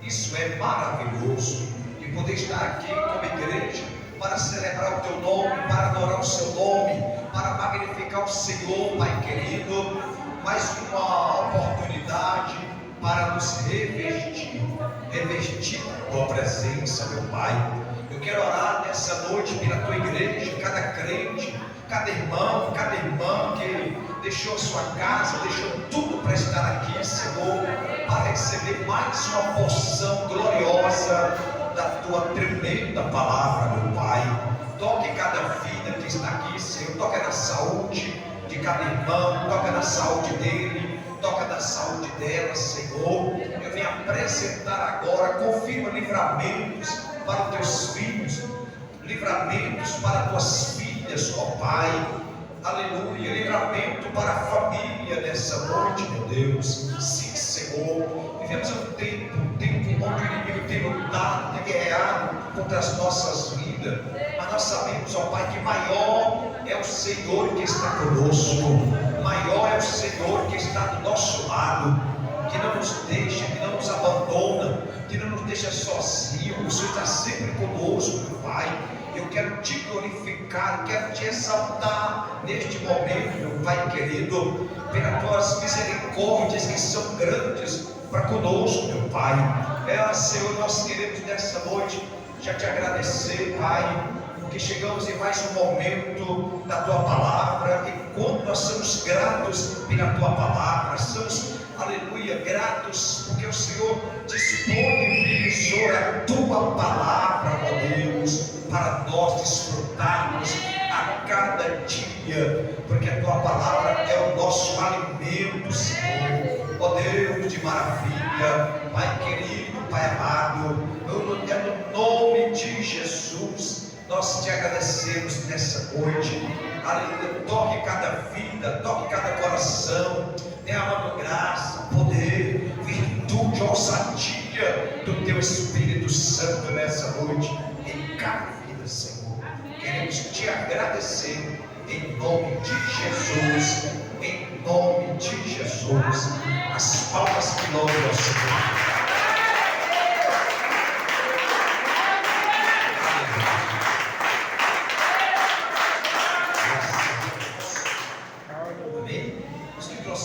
Isso é maravilhoso, de poder estar aqui como igreja para celebrar o teu nome, para adorar o seu nome, para magnificar o Senhor, Pai querido. Mais uma oportunidade para nos revestir da tua presença, meu Pai. Eu quero orar nessa noite pela tua igreja, cada crente, cada irmão, cada irmã que deixou a sua casa, deixou tudo para estar aqui, Senhor, para receber mais uma porção gloriosa da tua tremenda palavra, meu Pai. Toque cada vida que está aqui, Senhor. Toca na saúde de cada irmão, toca na saúde dele, toca na saúde dela, Senhor. Eu venho apresentar agora, confirma livramentos para os teus filhos, livramentos para tuas filhas, ó Pai. Aleluia, livramento para a família nessa noite, meu Deus. Sim, Senhor. Vivemos um tempo onde o inimigo tem lutado, tem guerreado contra as nossas vidas. Mas nós sabemos, ó Pai, que maior é o Senhor que está conosco, maior é o Senhor que está do nosso lado, que não nos deixa, que não nos abandona, que não nos deixa sozinhos. O Senhor está sempre conosco, meu Pai. Eu quero te glorificar, quero te exaltar neste momento, meu Pai querido, pelas tuas misericórdias que são grandes para conosco, meu Pai. Senhor, nós queremos nessa noite já te agradecer, Pai, porque chegamos em mais um momento da tua palavra, e quando nós somos gratos pela tua palavra, somos, aleluia, gratos porque o Senhor disponibilizou a tua palavra, ó Deus, para nós desfrutarmos a cada dia, porque a tua palavra é o nosso alimento, Senhor. Ó Deus de maravilha, Pai querido, Pai amado, no nome de Jesus, nós te agradecemos nessa noite. Aleluia. Toque cada vida, toque cada coração, derramando graça, poder, virtude, ousadia do teu Espírito Santo nessa noite, em cada vida, Senhor. Queremos te agradecer em nome de Jesus, em nome de Jesus. As palmas que louvam ao Senhor.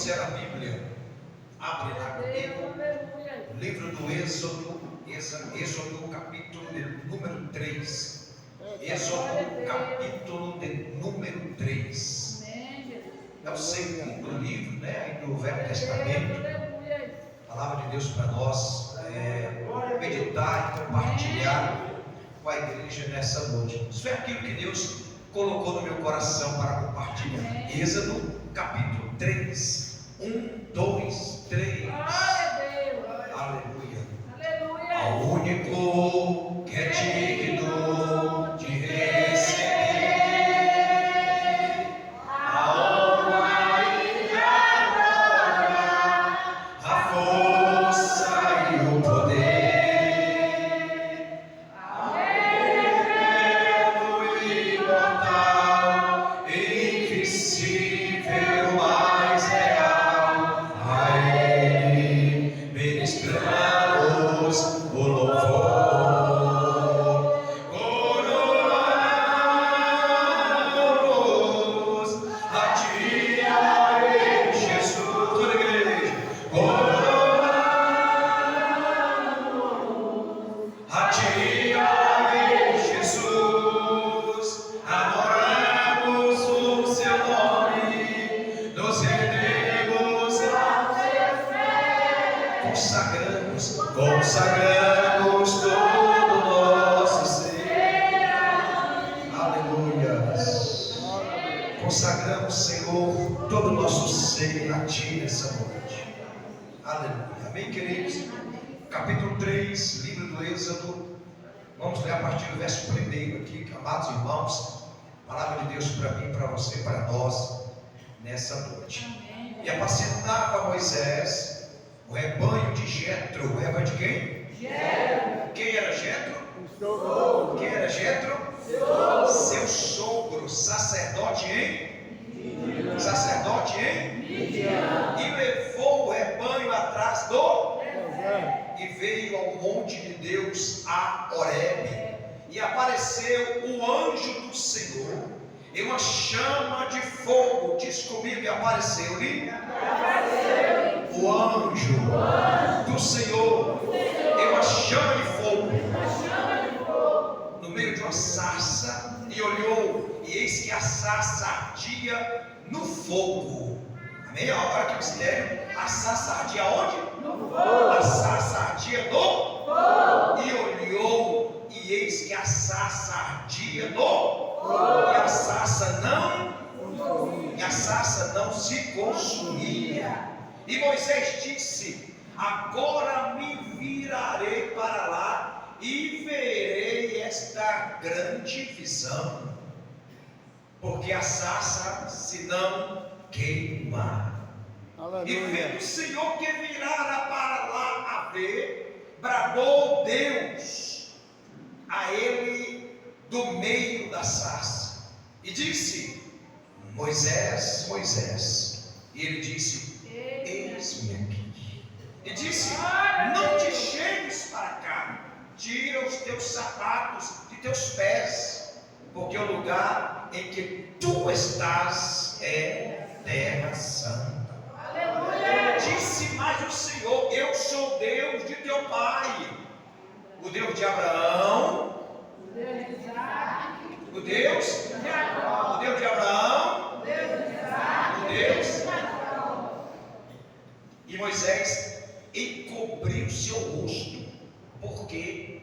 A Bíblia, abre lá comigo, o livro do Êxodo capítulo de número 3. Êxodo capítulo de número 3. É o segundo livro, né, do Velho Testamento. A palavra de Deus para nós meditar e compartilhar com a igreja nessa noite. Isso é aquilo que Deus colocou no meu coração para compartilhar. Êxodo capítulo 3. 1, 2, 3. Aleluia. Aleluia. Ao único que é digno de receber a honra e a glória, a força e o poder, ao eterno e imortal, invisível, mais real. Ministramos o louvor, coroamos a ti, Jesus, toda a igreja, coroamos a ti, Jesus, adoramos o seu nome, nos rendemos a consagramos todo o nosso ser. Aleluia. Consagramos, Senhor, todo o nosso ser a Ti nessa noite. Aleluia. Amém, queridos? Capítulo 3, livro do Êxodo. Vamos ler a partir do verso 1 aqui, amados irmãos. Palavra de Deus para mim, para você, para nós, nessa noite. E apacentava Moisés o rebanho de Jetro. O rebanho de quem? Jetro. Quem era Jetro? Quem era Jetro? Seu sogro, sacerdote em? Sacerdote em? E levou o rebanho atrás do? E veio ao no monte de Deus, a Horebe, e apareceu o anjo do Senhor em uma chama de fogo. Diz comigo, e apareceu-lhe o anjo do Senhor em uma chama de fogo no meio de uma sarça, e olhou, e eis que a sarça ardia no fogo. Amém? Olha que mistério. A sarça ardia onde? No fogo. A sarça ardia no fogo. E olhou, e eis que a sarça ardia no fogo. E a sarça não se consumia. E Moisés disse: agora me virarei para lá e verei esta grande visão, porque a sarça se não queima. Aleluia. E vendo o Senhor que virara para lá a ver, bradou Deus a ele do meio da sarça e disse: Moisés, Moisés. E ele disse: eis-me aqui. E disse: não te chegues para cá, tira os teus sapatos de teus pés, porque o lugar em que tu estás é terra santa. Aleluia. Disse mais o Senhor: eu sou Deus de teu pai, o Deus de Abraão, o Deus de Isaac, o Deus de Abraão, o Deus de Abraão, o Deus de Isaac, o Deus de Abraão. E Moisés encobriu seu rosto, porque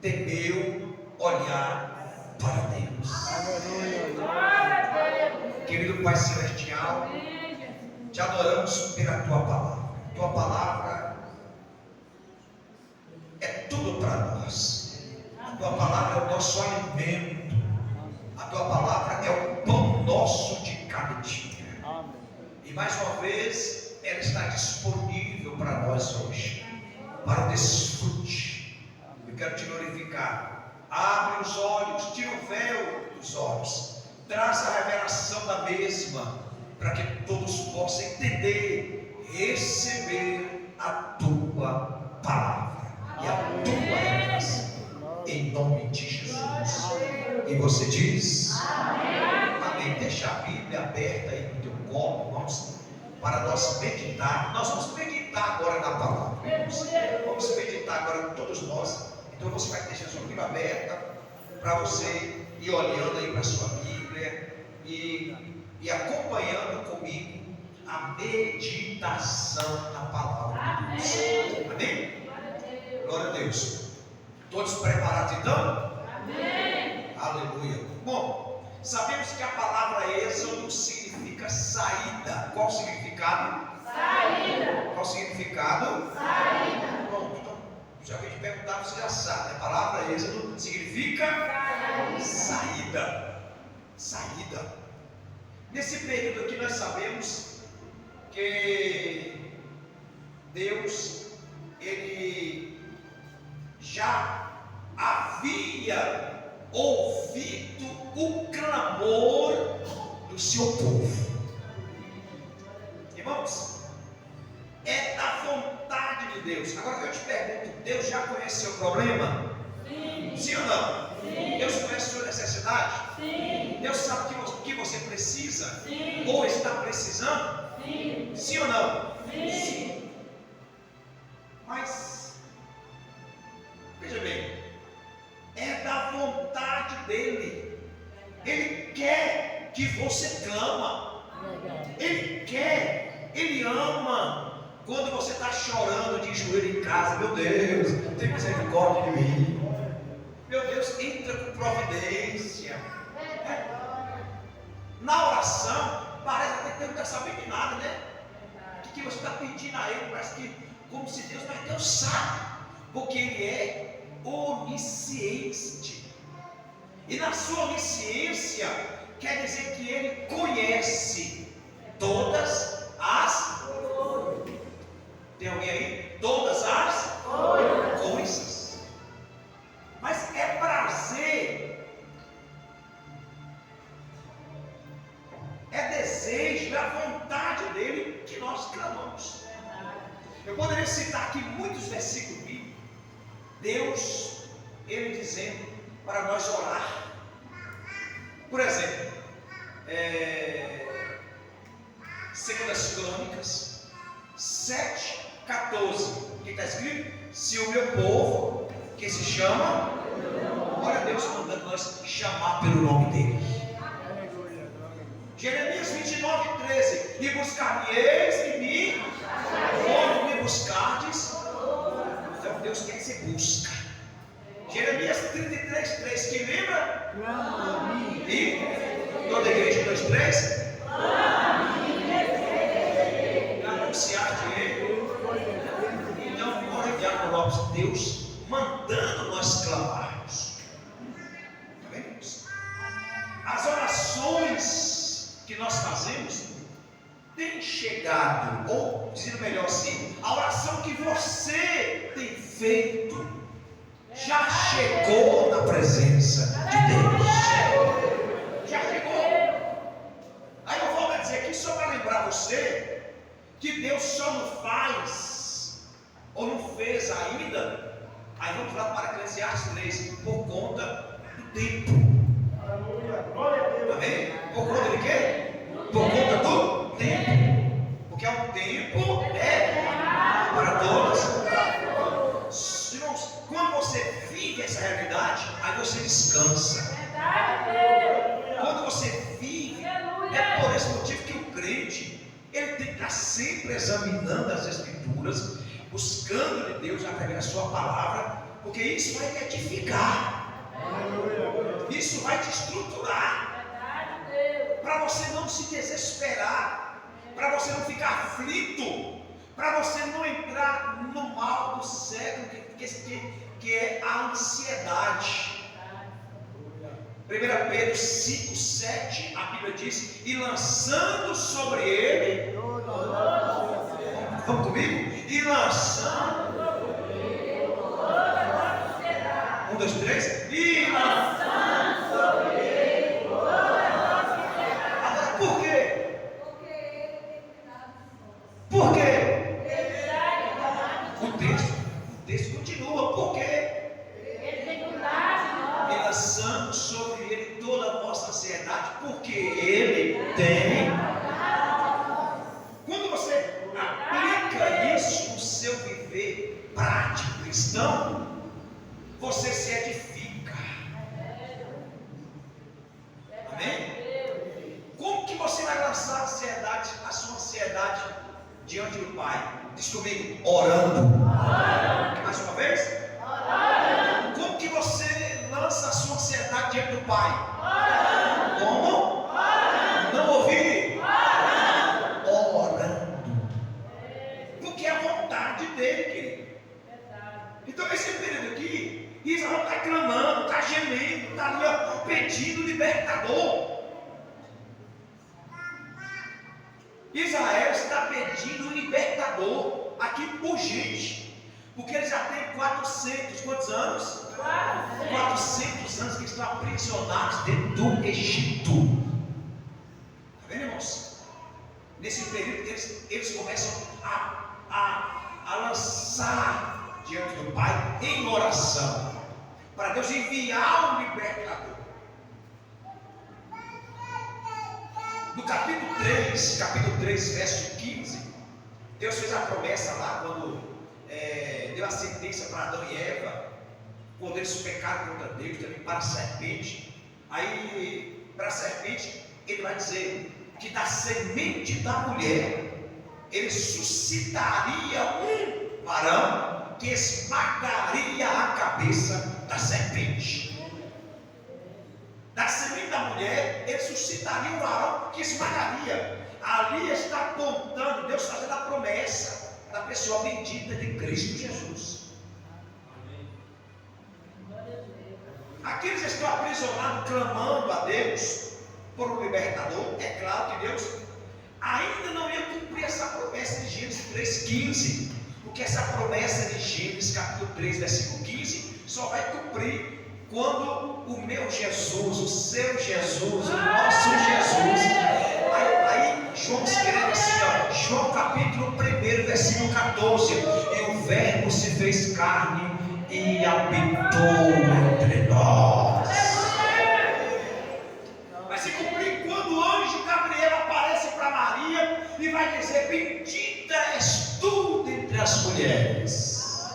temeu olhar para Deus. Aleluia. Querido Pai Celestial, te adoramos pela tua palavra. Tua palavra é tudo para nós. A tua palavra é o nosso alimento. A tua palavra é o pão nosso de cada dia. E mais uma vez, ela está disponível para nós hoje, para o desfrute. Eu quero te glorificar. Abre os olhos, tira o véu dos olhos, traz a revelação da mesma, para que todos possam entender, receber a tua palavra e a tua revelação, em nome de Jesus. E você diz amém. Deixa a Bíblia aberta aí no teu colo, irmãos, para nós meditar. Nós vamos meditar agora na palavra, irmãos. Vamos meditar agora todos nós. Então você vai deixar a sua Bíblia aberta para você ir olhando aí para a sua Bíblia e acompanhando comigo a meditação na palavra de Deus. Amém? Glória a Deus. Todos preparados então? Amém. Aleluia. Bom, sabemos que a palavra êxodo significa saída. Qual o significado? Saída. Qual o significado? Saída. Pronto, então, se alguém te perguntar, você já sabe. A palavra êxodo significa saída. Saída. Nesse período aqui nós sabemos que Deus, Ele já havia ouvido o clamor do seu povo. Irmãos, é da vontade de Deus. Agora eu te pergunto, Deus já conhece o seu problema? Sim. Sim ou não? Sim. Deus conhece a sua necessidade? Sim. Deus sabe o que você precisa? Sim. Ou está precisando? Sim. Sim ou não? Sim. Sim. Mas, veja bem, é da vontade dele. Ele quer que você clama. Ele quer, ele ama. Quando você está chorando de joelho em casa, meu Deus, tem misericórdia de mim. Meu Deus, entra com providência. Na oração, parece até que Deus não está sabendo de nada, né? O que você está pedindo a Ele? Parece que, como se Deus, mas Deus sabe, porque Ele é onisciente. E na sua onisciência, quer dizer que Ele conhece todas as coisas. Tem alguém aí? Todas as coisas. Mas é prazer, é desejo, é a vontade dele que nós clamamos. Eu poderia citar aqui muitos versículos bíblicos Deus, Ele dizendo para nós orar. Por exemplo, 2 Crônicas 7:14, o que está escrito? Se o meu povo, que se chama, olha Deus mandando nós chamar pelo nome dele. Jeremias 29:13, e buscar-me-eis em mim, quando me buscardes. Então Deus quer que você busca. Jeremias 33:3, quem lembra? E toda a igreja 2:3, anunciar de ele. Então, ora enviar no Lopes, Deus mandando nós clamarmos. Está vendo isso? As orações que nós fazemos têm chegado, ou dizendo melhor assim, a oração que você tem feito já chegou na presença de Deus. Já chegou. Aí eu vou dizer aqui só para lembrar você que Deus só não faz ou não fez ainda. Aí vamos lá para Eclesiastes 3, por conta do tempo. Amém? Por conta de quê? Por conta do tempo. Porque é um tempo para todos. Irmãos, quando você vive essa realidade, aí você descansa. Quando você vive, é por esse motivo que o crente, ele tem que estar sempre examinando as Escrituras, buscando de Deus através da sua palavra, porque isso vai te edificar, isso vai te estruturar, para você não se desesperar, para você não ficar aflito, para você não entrar no mal do século, que é a ansiedade. 1 Pedro 5:7, a Bíblia diz, e lançando sobre ele, vamos comigo? E lançando sobre ele toda a ansiedade. 1, 2, 3, e lançando sobre ele toda a ansiedade. Agora, por quê? Por quê? O texto continua, por quê? E lançando sobre ele toda a vossa ansiedade, porque ele tem. Quando você aplica isso no seu viver prático cristão, você se edifica. Amém? Como que você vai lançar a sua ansiedade diante do Pai? Diz comigo, orando. Mais uma vez? Orando. Como que você lança a sua ansiedade diante do Pai? Orando. Como? Orando. Não ouvi? Orando. Porque é a vontade dele, querido. Então esse período aqui, Israel está clamando, está gemendo, está ali ó, pedindo libertador. Israel está pedindo um libertador aqui urgente, porque eles já têm 400, quantos anos? 400 anos que estão aprisionados dentro do Egito. Está vendo, irmãos? Nesse período eles começam a lançar diante do Pai em oração, para Deus enviar um libertador. No capítulo 3, verso 15, Deus fez a promessa lá, quando deu a sentença para Adão e Eva, quando eles pecaram contra Deus, também para a serpente. Aí, para a serpente, ele vai dizer que da semente da mulher, ele suscitaria um varão que esmagaria a cabeça da serpente. Da semente da mulher, ele suscitaria um varão que esmagaria. Ali está apontando, Deus fazendo a promessa da pessoa bendita de Cristo Jesus. Aqueles que estão aprisionados, clamando a Deus por um libertador, é claro que Deus ainda não ia cumprir essa promessa de Gênesis 3,15, porque essa promessa de Gênesis capítulo 3, versículo 15, só vai cumprir quando o meu Jesus, o seu Jesus, o nosso Jesus. Aí João escreve assim, ó, João capítulo 1, versículo 14, e o verbo se fez carne e habitou entre nós. Vai se cumprir quando o anjo Gabriel aparece para Maria e vai dizer: bendita és tu Entre as mulheres.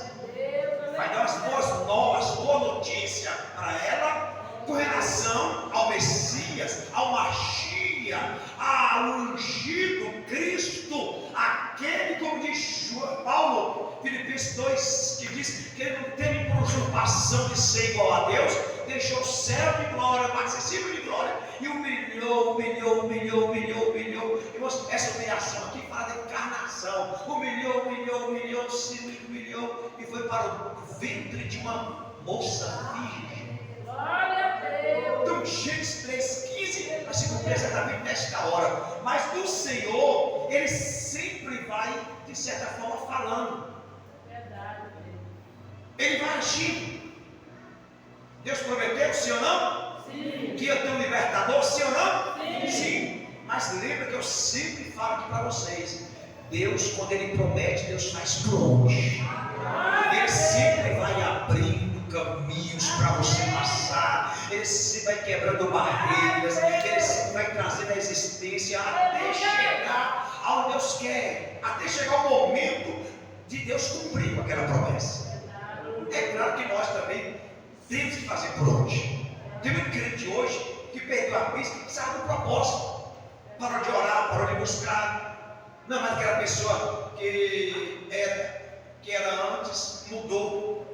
Vai dar as boas novas, boa notícia para ela com relação ao Messias, ao Machia, ao ungido Cristo, aquele, como diz Paulo, Filipenses 2, que diz que ele não teve por usurpação de ser igual a Deus, deixou o céu de glória, o acessível de glória, e humilhou. Irmãos, essa humilhação aqui fala da encarnação. Humilhou, se humilhou e foi para o ventre de uma moça virgem. Glória a Deus. Então, Gênesis 3,15 vai se cumprir exatamente nesta hora. Mas do Senhor, Ele sempre vai, de certa forma, falando. Verdade. Ele vai agir. Deus prometeu, sim ou não? Sim. Que ia ter um libertador, sim ou não? Sim. Sim. Mas lembra que eu sempre falo aqui para vocês: Deus, quando Ele promete, Deus faz por onde? Ele sempre vai abrindo caminhos para você passar. Ele sempre vai quebrando barreiras. Ele sempre vai trazendo a existência até chegar ao Deus quer, até chegar o momento de Deus cumprir com aquela promessa. É claro que nós também temos que fazer por onde. Tem muito crente hoje que perdeu a pista, que sabe do propósito. Parou de orar, parou de buscar. Não é mais aquela pessoa que era antes, mudou.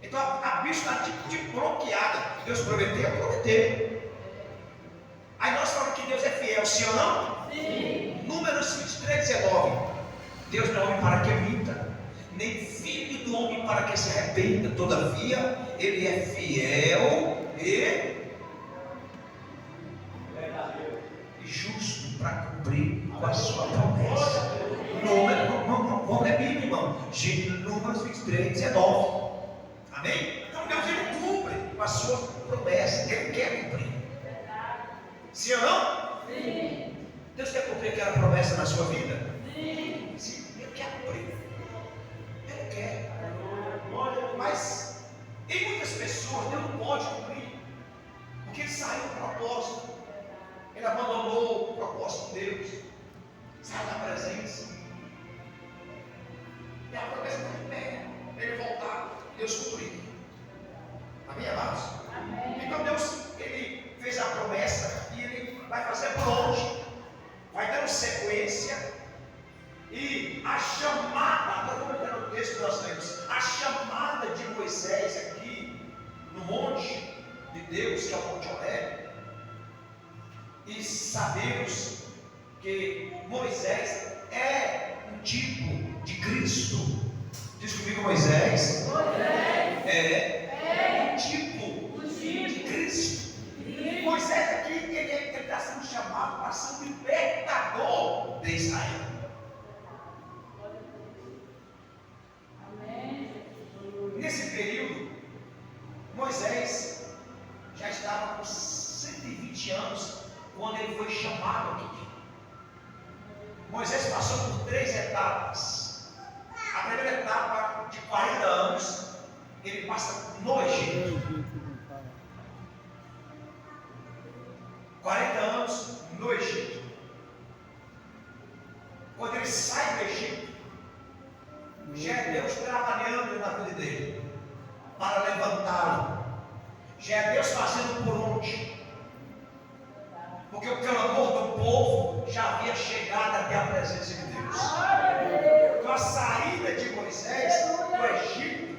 Então a bicha está tipo de bloqueada. Deus prometeu, prometeu. Aí nós falamos que Deus é fiel, sim ou não? Sim. Números 23, 19. Deus não é homem para que minta, nem filho do homem para que se arrependa. Todavia, Ele é fiel e justo para cumprir com a sua promessa. Vamos ler Bíblia, irmão. Números 23, 19. Amém? Então Deus, Ele cumpre com a sua promessa. Ele quer cumprir. Sim ou não? Sim. Deus quer cumprir aquela promessa na sua vida? Sim. Sim, Ele quer cumprir. Ele quer. Mas em muitas pessoas Deus não pode cumprir, porque Ele saiu do propósito. Ele abandonou o propósito de Deus, saiu da presença. E a promessa está de pé. Ele voltar, Deus cumprir. Amém, amados? Amém. Então Deus, Ele fez a promessa e Ele vai fazer por onde? Vai dando sequência. E a chamada, agora vamos ver no texto que nós lemos, a chamada de Moisés aqui no monte de Deus, que é o Monte Horebe. E sabemos que Moisés é um tipo de Cristo. Diz comigo, Moisés. É um tipo de Cristo. Moisés aqui, ele está sendo chamado para ser o libertador de Israel. Nesse período, Moisés já estava com 120 anos quando ele foi chamado aqui. Moisés passou por 3 etapas. A primeira etapa, de 40 anos, ele passa no Egito. 40 anos no Egito. Quando ele sai do Egito, já é Deus trabalhando na vida dele para levantá-lo. Já é Deus fazendo por onde? Porque o clamor do povo já havia chegado até a presença de Deus. Então a saída de Moisés do Egito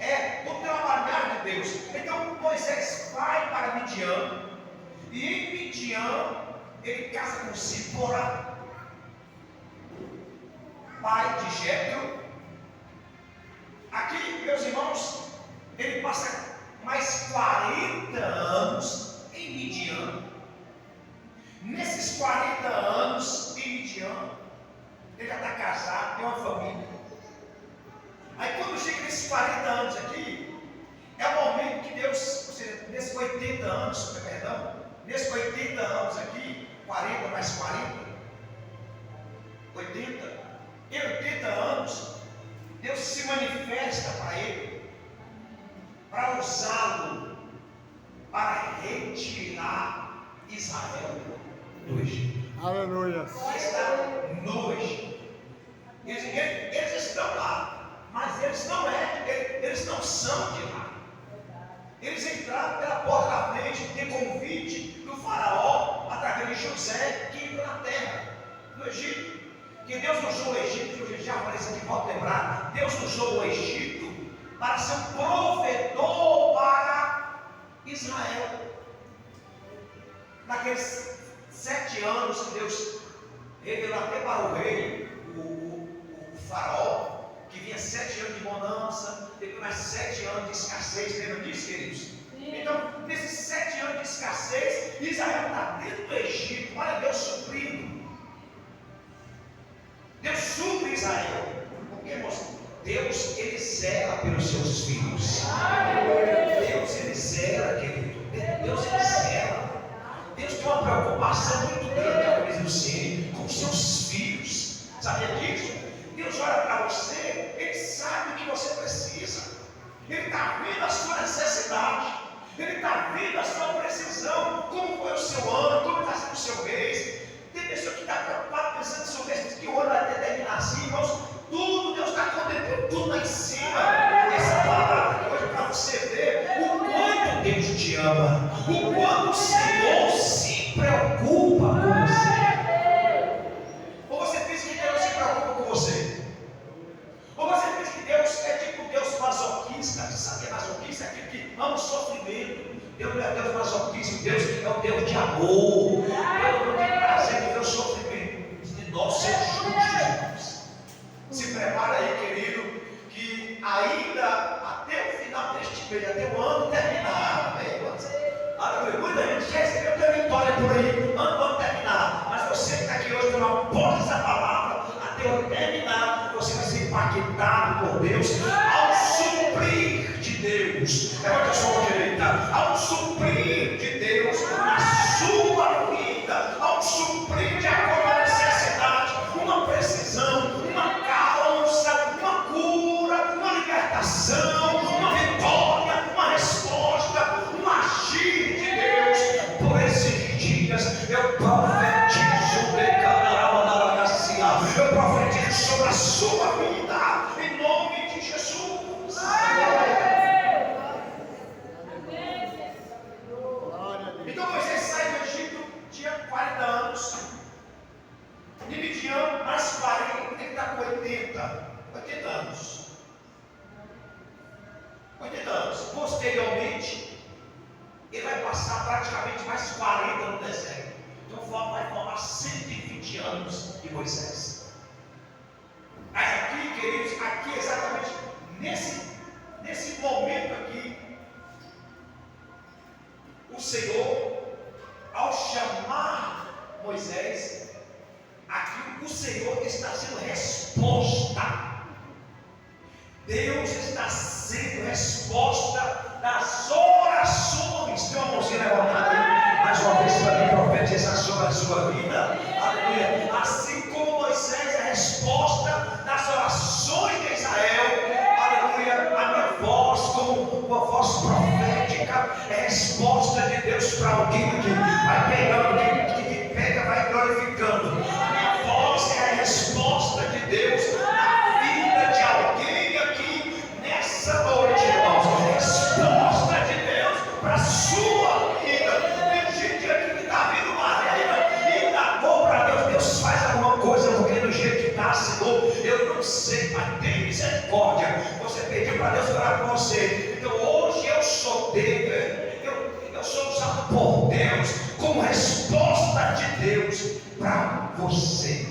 é o trabalhar de Deus. Então Moisés vai para Midian, e em Midian ele casa com Zípora, pai de Jetro. Aqui, meus irmãos, ele passa mais 40 anos em Midian. Nesses 40 anos em Midian, ele já está casado, tem uma família. Aí quando chega nesses 40 anos aqui, é o momento que Deus, ou seja, nesses 80 anos, nesses 80 anos aqui, 40 mais 40, 80, em 80 anos, Deus se manifesta para ele para usá-lo para retirar Israel do Egito. Aleluia. Está no Egito. Eles estão lá, mas eles não são de lá. Eles entraram pela porta da frente de convite do faraó através de José que entrou na terra, no Egito. Que Deus usou o Egito, que eu já falei isso aqui, pode lembrar. Deus usou o Egito para ser um provedor para Israel. Naqueles 7 anos que Deus revelou até para o rei, o faraó, que vinha 7 anos de bonança, depois mais 7 anos de escassez, lembra disso, queridos? Sim. Então, nesses 7 anos de escassez, Israel está dentro do Egito, olha Deus suprindo. Deus supre Israel, porque irmãos, Deus ele zela pelos seus filhos. Deus ele zela, querido. Deus ele zela. Deus tem uma preocupação muito grande, como diz o Cine, com os seus filhos. Sabia disso? Deus olha para você, Ele sabe o que você precisa. Ele está vendo a sua necessidade. Ele está vendo a sua precisão. Como foi o seu ano, como está sendo o seu mês. Tem pessoa que está preocupada pensando no seu mês, que o ano vai terminar assim, irmãos. Tudo, Deus está contemplando tudo lá em cima. Essa palavra hoje para você ver o quanto Deus te ama, o quanto o Senhor se preocupa com você. Ou você pensa que Deus se preocupa com você? Ou você pensa que Deus é tipo Deus masoquista? Sabe, masoquista é aquele que ama o sofrimento. Deus não é Deus masoquista, Deus é o Deus de amor. Deus não tem prazer em ver o sofrimento de nós sermos justos. Se prepara aí, querido, que ainda até o final deste mês, até o ano terminar, aleluia, muita gente já recebeu a vitória por aí, o ano terminar, mas você que está aqui hoje não pode essa palavra, até o ano terminar, você vai ser impactado por Deus, ao suprir de Deus, levante a sua mão direita, ao suprir de Deus na sua vida, ao suprir de acordo com a necessidade, uma precisão, uma causa, uma cura, uma libertação, uma vitória, uma resposta, um agir de Deus. Por esses dias eu profetizo, eu profetizo sobre a sua vida, em nome de Jesus. Então Moisés sai do Egito, tinha 40 anos. E Midian, mais 40, ele está com 80 anos. 80 anos. Posteriormente, ele vai passar praticamente mais 40 no deserto. Então vai formar 120 anos de Moisés. Mas aqui, queridos, aqui exatamente nesse momento aqui, o Senhor, ao chamar Moisés, aqui o Senhor está sendo resposta. Deus está sendo resposta das orações. Tem uma mãozinha levantada aí, mais uma vez para mim profetizar sobre a sua vida. Aleluia. Assim como Moisés é resposta das orações de Israel. Aleluia. A minha voz, como uma voz profética, é resposta de Deus para alguém que vai pegando, que pega, vai glorificando. A minha voz é a resposta de Deus na vida de alguém aqui nessa noite, irmãos. Resposta de Deus para a sua vida. Tem gente aqui que está vindo uma raiva e dá para Deus. Deus faz alguma coisa porque do jeito que está, Senhor, eu não sei, mas tem misericórdia. Você pediu para Deus orar por você. Então hoje eu sou Deus. Eu sou usado por Deus como resposta de Deus para você.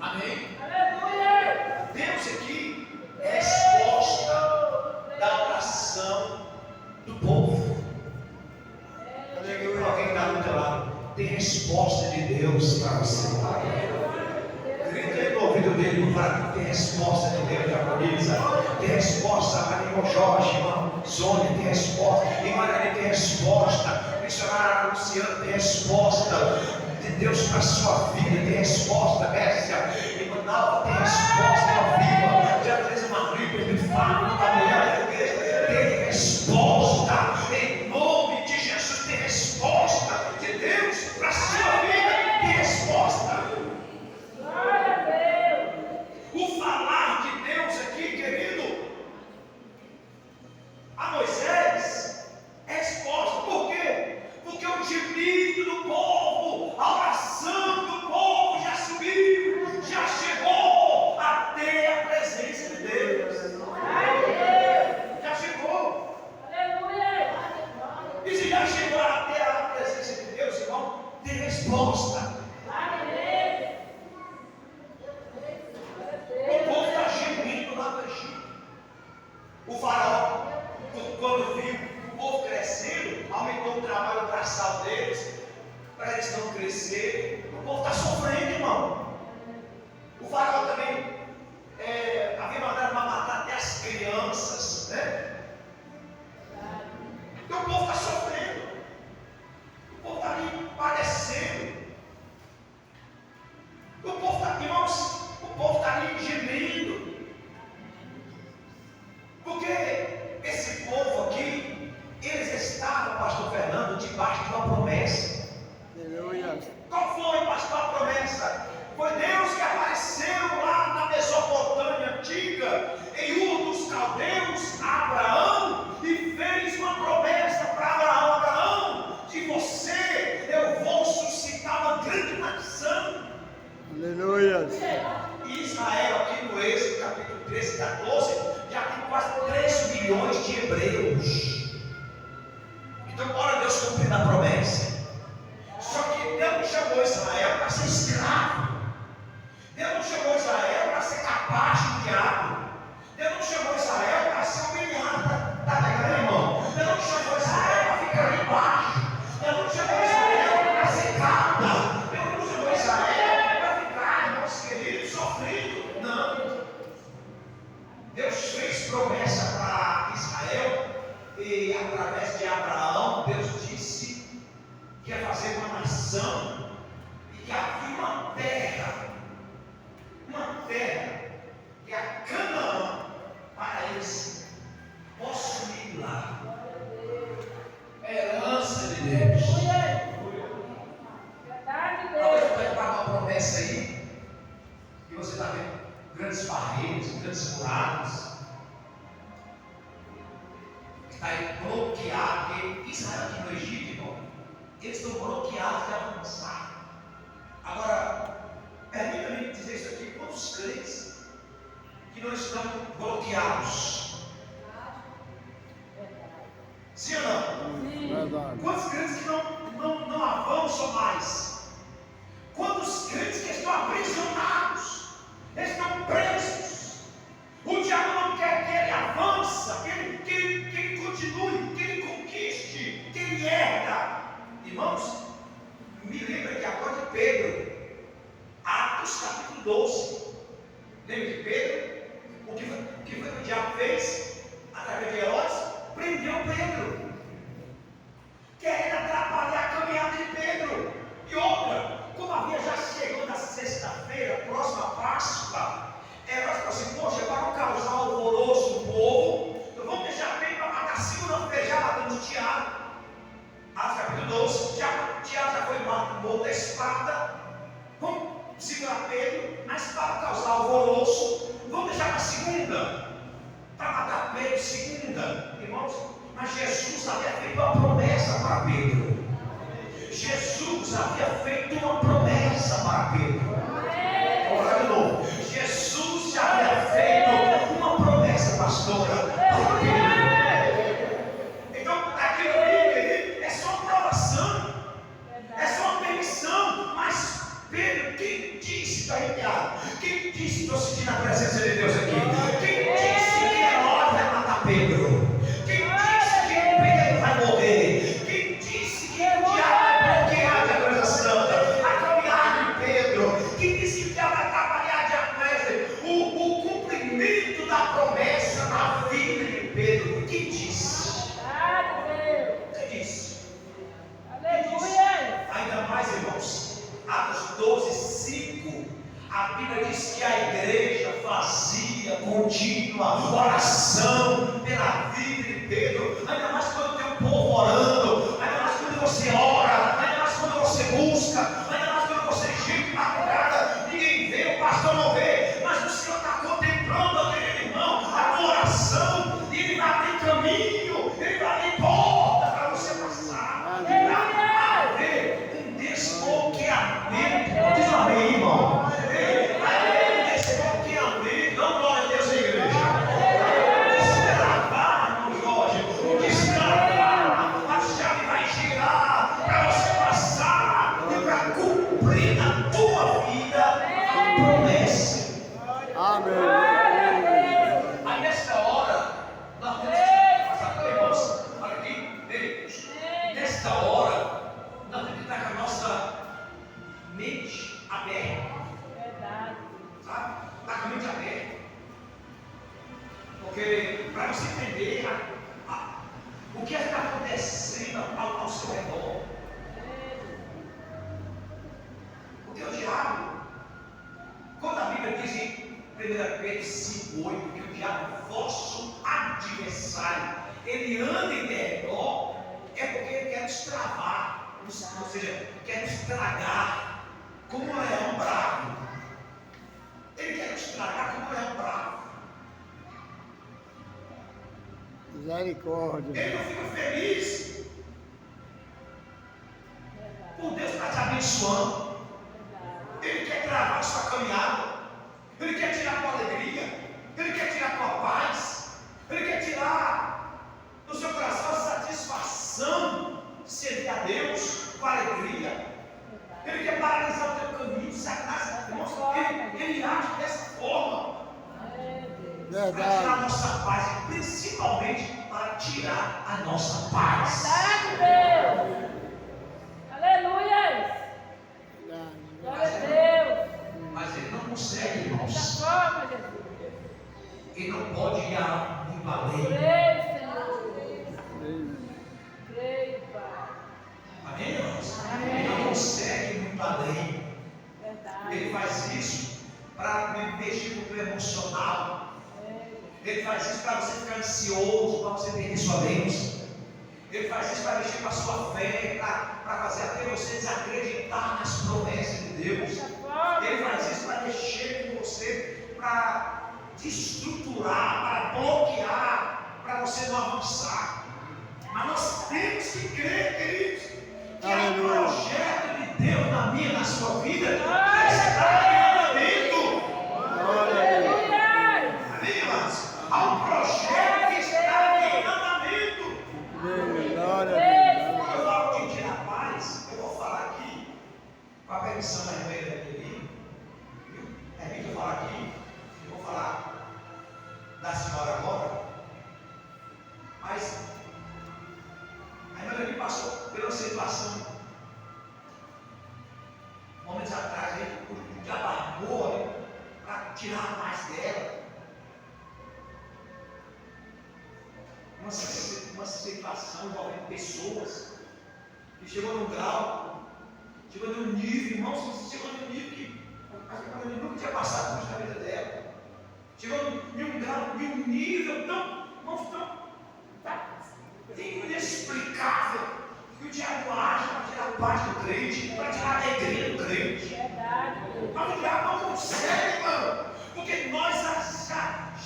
Amém? Aleluia! Deus aqui é resposta da oração do povo. Diga para alguém que está do teu lado, tem resposta de Deus para você. Grita aí no ouvido dele, para tem resposta de Deus, Diaconisa. Tem resposta, irmão Jorge, irmão Sônia, tem resposta. Irmã Maria tem resposta. Missionária Luciana tem resposta de Deus para a sua vida. Tem resposta, Mércia. Irmã Nalva tem resposta, irmã Viva. Já fez uma gripe de fábrica da manhã. O faraó, quando viu o povo crescendo, aumentou o trabalho braçal deles, para eles não crescerem. O povo está sofrendo, irmão. O faraó também havia mandado para matar até as crianças, né? Então o povo está sofrendo. O povo está ali padecendo. O povo está, irmãos, o povo está ali gemendo. Porque esse povo aqui, eles estavam, pastor Fernando, debaixo de uma promessa. Aleluia. Qual foi, pastor, a promessa? Foi Deus que apareceu lá na Mesopotâmia antiga, em Ur dos Caldeus, a Abraão, e fez uma promessa para Abraão: Abraão, de você eu vou suscitar uma grande nação. Aleluia. E Israel, aqui no Êxodo, capítulo 13, 14, já tem quase 3 milhões de hebreus. Então, bora Deus cumprir a promessa. Só que Deus não chamou Israel para ser escravo. Deus não chamou Israel para ser capaz de diabo. Deus não chamou Israel para ser humilhado. Está pegando, irmão? Deus não chamou Israel para ficar ali embaixo. Deus não chamou Israel para ser cabra. Deus não chamou Israel para ficar, irmãos queridos, sofrendo. Não. Deus fez promessa para Israel e através de Abraão, Deus disse que ia fazer uma nação e que havia uma terra que é a Canaã, para eles possuir lá. Herança de Deus. Talvez você vai pagar uma promessa aí, e você está vendo grandes barreiras, grandes muralhas, que está aí bloqueado, porque Israel aqui no Egito, irmão, eles estão bloqueados de avançar. Agora, permita-me dizer isso aqui: quantos crentes que não estão bloqueados? Sim ou não? Verdade. Quantos crentes que não avançam mais? Quantos crentes que estão aprisionados? Estão presos? O diabo não quer que ele avance, que ele continue, que ele conquiste, que ele erga. Irmãos, me lembra que agora de Pedro, Atos capítulo 12. Lembra de Pedro? O que foi que o diabo fez? Através de Herodes, prendeu Pedro, querendo atrapalhar a caminhada de Pedro. E outra, como havia já chegado na sexta-feira, próxima Páscoa, Herodes falou assim: poxa, para não causar alvoroço no povo, então vamos deixar Pedro para matar segunda-feira, já matamos Tiago. Atos capítulo 12, Tiago já foi morto da espada. Vamos segurar Pedro, mas para causar alvoroço, vamos deixar para segunda, para matar Pedro segunda. Irmãos, mas Jesus havia feito uma promessa para Pedro. Jesus havia feito uma promessa para Pedro. Vamos lá de novo. Jesus já havia feito uma promessa, pastora, para Pedro. Então, aquilo ali é só uma provação, é só uma permissão. Mas Pedro, quem disse, está arrepiado? Quem disse, estou sentindo a presença de Deus aqui? Quem disse que Herodes vai matar Pedro? Quem disse que Pedro vai morrer? Quem disse que o diabo vai bloquear a coisa santa, a caminhada de Pedro? Quem disse que o diabo vai atrapalhar o cumprimento da promessa na vida de Pedro? Quem disse? Quem disse? Aleluia. Ainda mais, irmãos, Atos 12, 5, a Bíblia diz que a igreja fazia contínua oração pela vida de Pedro. Ainda mais quando tem um povo orando, ainda mais quando você ora, ainda mais quando você busca, ainda mais quando você chega na madrugada, ninguém vê, o pastor não vê, mas o Senhor está contemplando aquele irmão, a tua oração, e Ele vai abrir caminho, Ele vai abrir porta para você passar. Ele vai haver um desbloqueamento. Diz um amém, irmão. Vai haver um desbloqueamento. Não, glória a Deus, a igreja. Destravar, irmão Jorge, o para você entender o que está acontecendo ao seu redor. Porque o diabo, quando a Bíblia diz em 1 Pedro 5,8 que o diabo é vosso adversário, ele anda em derredor, é porque ele quer nos travar, ou seja, quer nos tragar como um leão bravo. Ele quer nos tragar como um leão bravo. Misericórdia. Ele não fica feliz por Deus estar te abençoando. Ele quer travar a sua caminhada. Ele quer tirar a tua alegria. Ele quer tirar a tua paz. Ele quer tirar do seu coração a satisfação de servir a Deus com alegria. Ele quer paralisar o teu caminho. Satanás, ele age dessa forma. Para tirar a nossa paz, e principalmente para tirar a nossa paz. Verdade, Deus. Aleluia. Glória a Deus. Mas ele não consegue, irmãos. Dessa forma, Jesus. Ele não pode ir muito além. Creio, Senhor. Creio, Pai. Amém, irmãos? Amém. Ele não consegue ir muito além. Verdade. Ele faz isso para mexer com o teu emocional. Ele faz isso para você ficar ansioso, para você perder sua bênção. Ele faz isso para mexer com a sua fé, para fazer até você desacreditar nas promessas de Deus. Ele faz isso para mexer com você, para desestruturar, para bloquear, para você não avançar. Mas nós temos que crer, queridos, que o projeto de Deus na minha e na sua vida está em andamento. Amém, irmãos? Há um projeto que está em andamento. Quando eu falo de tirar paz, eu vou falar aqui, com a permissão da irmã ali, é bem que eu falar aqui, eu vou falar da senhora agora, mas a irmã ali passou pela situação, momentos atrás, aí, o diabo armou para tirar a paz dela. Uma situação envolvendo pessoas que chegou num grau, chegou num nível, irmãos, chegou num nível que ele nunca tinha passado por isso na vida dela. Chegou em um grau, em um nível tão inexplicável que o diabo age para tirar a paz do crente, para tirar a alegria do crente. Mas o diabo não consegue, mano, porque nós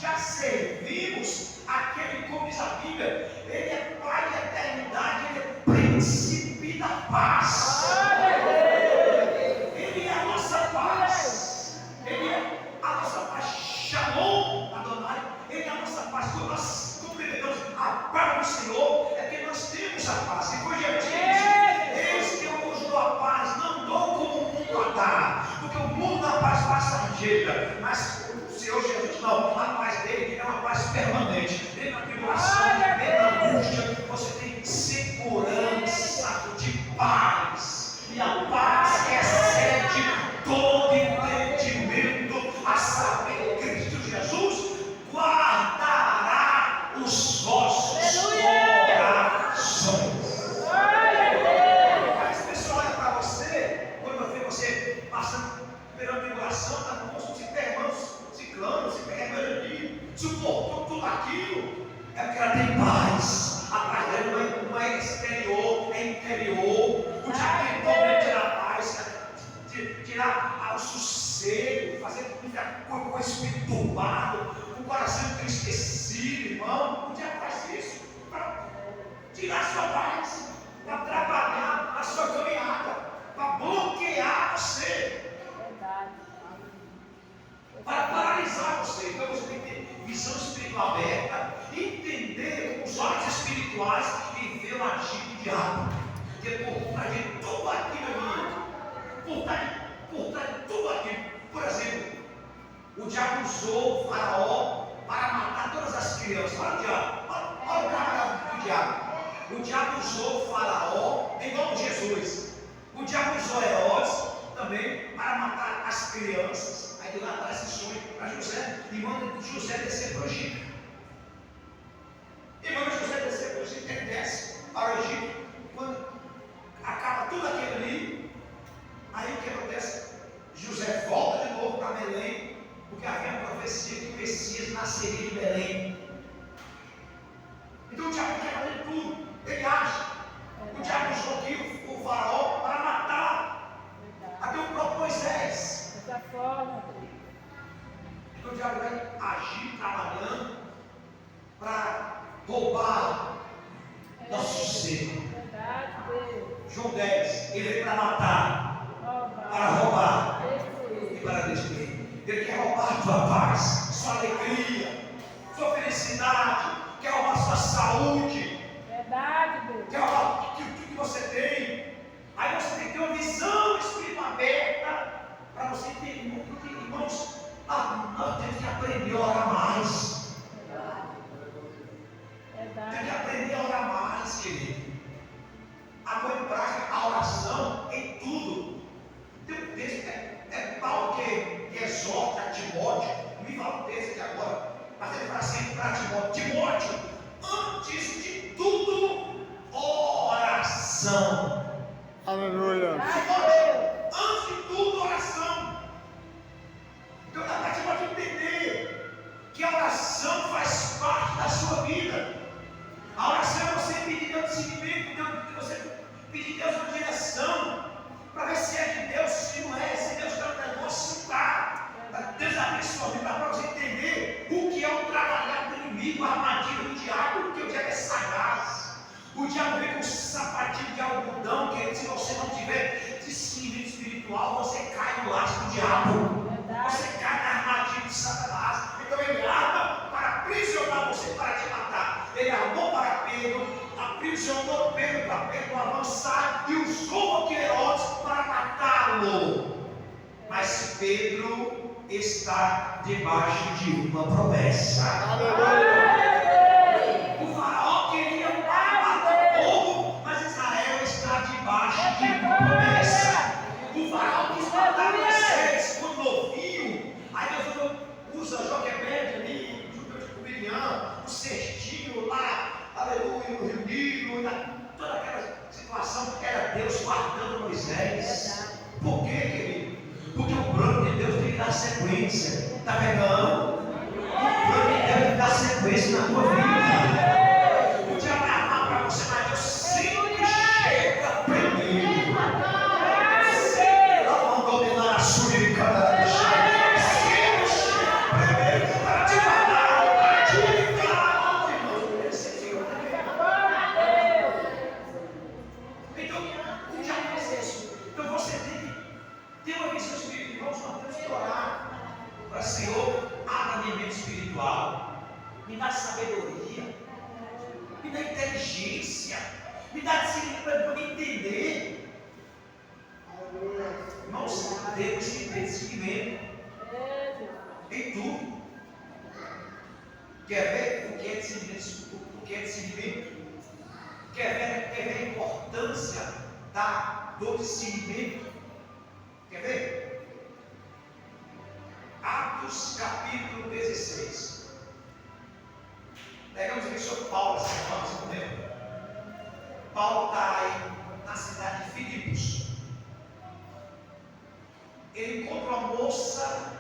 já servimos aquele, como diz a Bíblia, ele é Pai da eternidade, ele é príncipe da paz. Ele é a nossa paz. Ele é a nossa paz. Shalom, Adonai. Ele é a nossa paz. Quando nós cumprimentamos a paz do Senhor, é que nós temos a paz. E foi Jesus que disse: eis que eu vos dou a paz, não dou como o mundo a dá, porque o mundo dá paz passageira, mas o Senhor Jesus não, a paz dele é uma paz permanente. Dentro da tribulação, dentro da angústia, você tem segurança de paz. E a paz que excede todo entendimento, a saber, Cristo Jesus guardará os vossos corações. Mas a pessoa olha para você, quando vê você passando pela tribulação, está no posto, se pegando, ciclano, se pegando ali, suportou tudo aquilo, é porque ela tem paz. A paz dela não é exterior, é interior. O diabo tem problema de tirar a paz, tirar o sossego, fazer com o espírito turbado, com o coração entristecido, irmão. O diabo faz isso para tirar a sua paz, para atrapalhar a sua caminhada, para bloquear você, para paralisar você. Então você tem que ter visão espiritual aberta, entender com os olhos espirituais e ver o agir do diabo. Porque por trás de tudo aquilo ali, por trás de tudo aquilo, por exemplo, o diabo usou o faraó para matar todas as crianças. Olha o diabo, olha o cara do diabo. O diabo usou o faraó em nome de Jesus. O diabo usou Herodes também para matar as crianças. Aí de lá atrás esse sonho para José e manda José descer para o Egito. roubar nosso sossego. Verdade, Deus. João 10, ele veio para matar, para roubar e para destruir. Ele quer roubar a tua paz, sua alegria, sua felicidade, quer roubar sua saúde, Verdade, Deus. quer roubar tudo que você tem. Aí você tem que ter uma visão espiritual aberta para você ter, irmãos, nós temos que aprender a orar mais. Tem que aprender a orar mais, querido. A pôr em prática a oração em tudo. Tem um texto, é Paulo que exorta Timóteo. Me fala um texto aqui agora. Mas ele fala assim para Timóteo: Timóteo, antes de tudo, oração. Aleluia. Timóteo, antes de tudo, oração. Então dá para Timóteo entender que a oração faz parte da sua vida. A oração é você pedir Deus discernimento, você pedir Deus uma direção, para ver se é de Deus, se não é, se Deus está no negócio, se está. Deus abençoa a vida para você entender o que é o trabalhar do inimigo, a armadilha do diabo, porque o diabo é sagaz. O diabo vem com um sapatinho de algodão, que se você não tiver discernimento espiritual, você cai no laço do diabo. Você cai na armadilha de Satanás. Então ele arma para aprisionar você, para te matar. Ele armou para Pedro, aprisionou Pedro para Pedro avançar e usou Herodes para matá-lo. Mas Pedro está debaixo de uma promessa. O faraó queria matar o povo, mas Israel está debaixo de uma promessa. O faraó quis matar Moisés quando novinho. Aí Deus usa Joquebede ali, o Miriam, o cestinho lá, aleluia, no Rio Nilo, toda aquela situação que era Deus guardando Moisés. Por quê, querido? Porque o plano de Deus tem que dar sequência. Está pegando? O plano de Deus tem que dar sequência na tua vida. O diabo vai armar para você, mas Deus sempre chega primeiro. Ela mandou dominar a sua e cada sempre chega primeiro para te guardar, para te livrar. Então, o diabo faz isso. Então você tem que ter uma visão espiritual, nós temos que orar para o Senhor, abra minha mente espiritual, me dá sabedoria, me dá inteligência, me dá discernimento para me entender. Irmãos, Deus tem discernimento em tudo. Quer ver o que é discernimento? O que é discernimento? Quer ver a importância do discernimento? Quer ver? Atos capítulo 16. Pegamos aqui sobre Paulo essa semana, você não lembra? Paulo está aí na cidade de Filipos. Ele encontra uma moça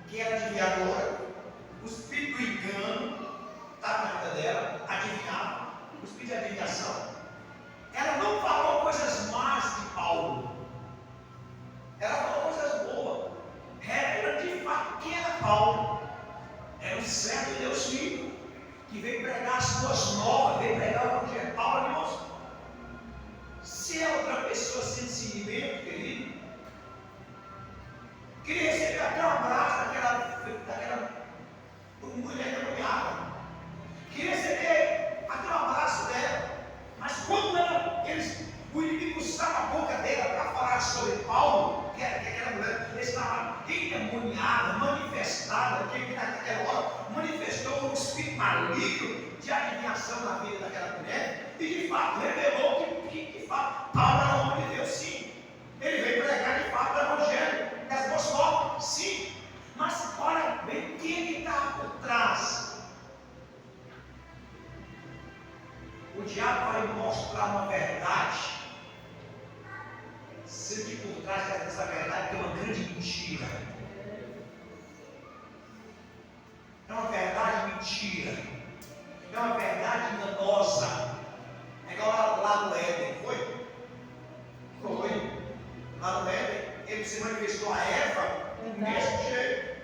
que era adivinhadora. O espírito do engano estava na vida dela, adivinhava. O espírito de adivinhação. Ela não falou coisas más de Paulo. Ela falou coisas boas. Revela de fato quem era Paulo. Era um servo de Deus Filho, que veio pregar as boas novas, veio pregar o evangelho. Paulo, irmãos, se é outra pessoa sem discernimento, querido, queria receber até um abraço daquela mulher endemoniada. Queria receber até um abraço dela. Mas quando o inimigo usava a boca dela para falar sobre Paulo, que era aquela mulher, ele estava endemoniada, manifestada, que naquela hora manifestou um espírito maligno de adivinhação na vida daquela mulher, e de fato revelou que de fato Paulo era um homem de Deus, sim. Ele veio pregar de fato o evangelho, das boas novas, sim. Mas olha bem quem está por trás. O diabo vai mostrar uma verdade, sendo que por trás dessa verdade tem uma grande mentira. É uma verdade mentira. É uma verdade enganosa. É igual lá no Éden, foi? Foi. Lá no Éden, ele se manifestou a Eva do mesmo jeito.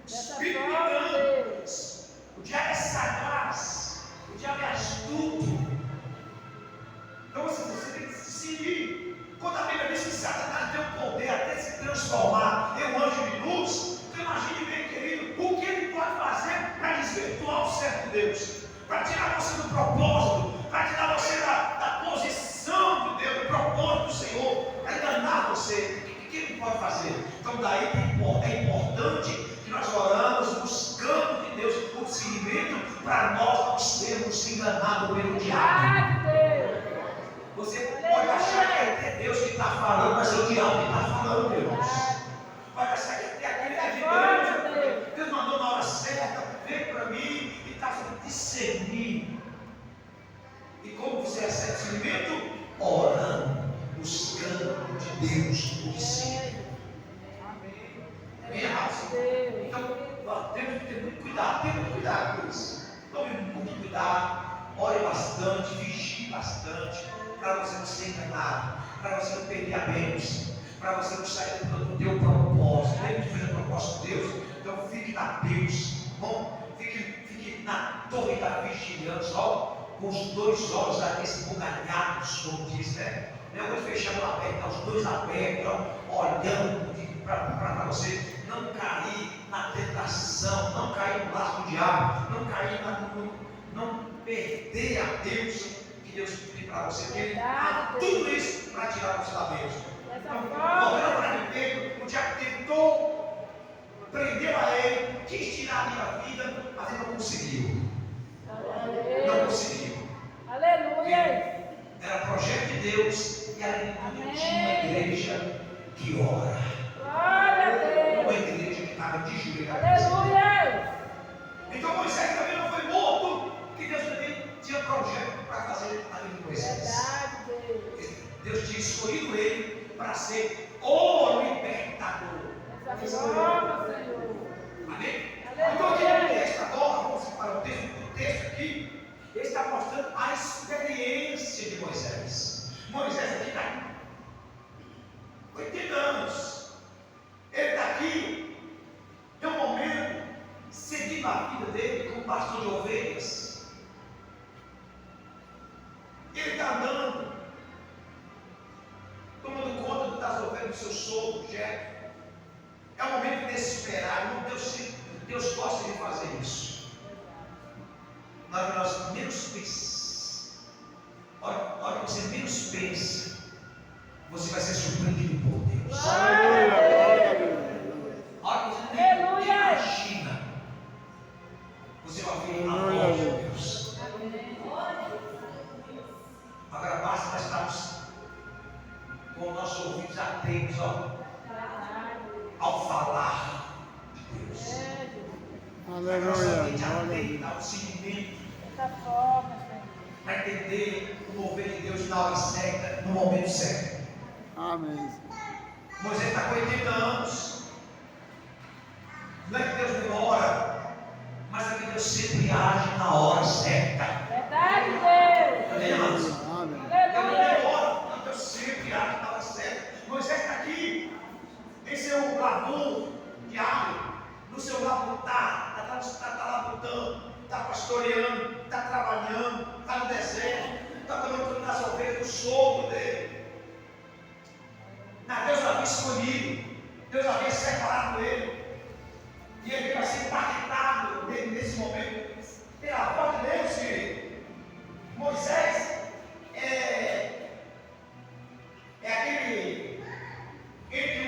Espírito engano. O diabo é sagaz. O diabo é para tirar você do propósito, para tirar você da posição de Deus, do propósito do Senhor, para enganar você. O que ele pode fazer? Então daí é importante que nós oramos buscando de Deus o discernimento para nós não sermos enganados pelo diabo. Você pode achar que é Deus que está falando, mas é o diabo que está falando, Deus. Pode achar que é aquele que é de Deus. Deus mandou na hora certa, veio para mim e está fazendo discernir. E como você recebe discernimento? Orando, buscando de Deus o discernimento. Amém, amados? Então, temos que ter muito cuidado com isso. Tome muito cuidado, ore bastante, vigie bastante, para você não ser enganado, para você não perder a bênção, para você não sair do teu propósito. Tem que fazer o propósito de Deus, então fique na Deus, bom? Fique na torre da vigilância, ó, com os dois olhos esbugalhados, como diz, né? Um fechado aberto, os dois abertos, ó, olhando para você não cair na tentação, não cair no laço do diabo, não cair não perder a bênção que Deus pediu para você, que Ele dá tudo isso para tirar você da bênção. Então, voltando para Pedro, o diabo tentou, prendeu a ele, quis tirar a minha vida, mas ele não conseguiu. Não conseguiu. Aleluia. Era projeto de Deus e ali não tinha uma igreja que ora. Glória a Deus. Uma igreja que estava de joelho. Aleluia. Então Moisés também não foi morto, que Deus também tinha projeto para fazer a vida de Moisés. Verdade, Deus. Deus tinha escolhido ele para ser o libertador. Essa forma, Senhor. Amém? Aleluia. Então aqui no texto agora, vamos para o texto aqui, ele está mostrando a experiência de Moisés. Moisés aqui está 80 anos. Ele está aqui, tem um momento, seguindo a vida dele como pastor de ovelhas. Ele está andando, tomando conta das ovelhas do seu sogro, Jetro. É um momento inesperado. Deus gosta de fazer isso. Nós menos pensamos. Olha, você menos pensa, você vai ser surpreendido por Deus. Olha, você nem imagina. Você vai ver a voz de Deus. Agora basta nós estarmos com nossos ouvidos atentos ao falar de Deus. Aleluia. Atenta ao seguimento, Dessa forma, Senhor. para entender o mover de Deus na hora certa, no momento certo. Amém. Moisés está com 80 anos. Não é que Deus demora, mas é que Deus sempre age na hora certa. Verdade, Deus. Amém, amados? Amém. Deus não Aleluia. demora, mas Deus sempre age na hora certa. Moisés está aqui, em seu labor diário, no seu labutar, está labutando, está pastoreando, está trabalhando, está no deserto, está tomando conta das ovelhas do sogro dele. Deus havia escolhido, Deus havia separado ele, e ele vai ser impactado nesse momento pela voz de Deus, querido. Moisés é aquele entre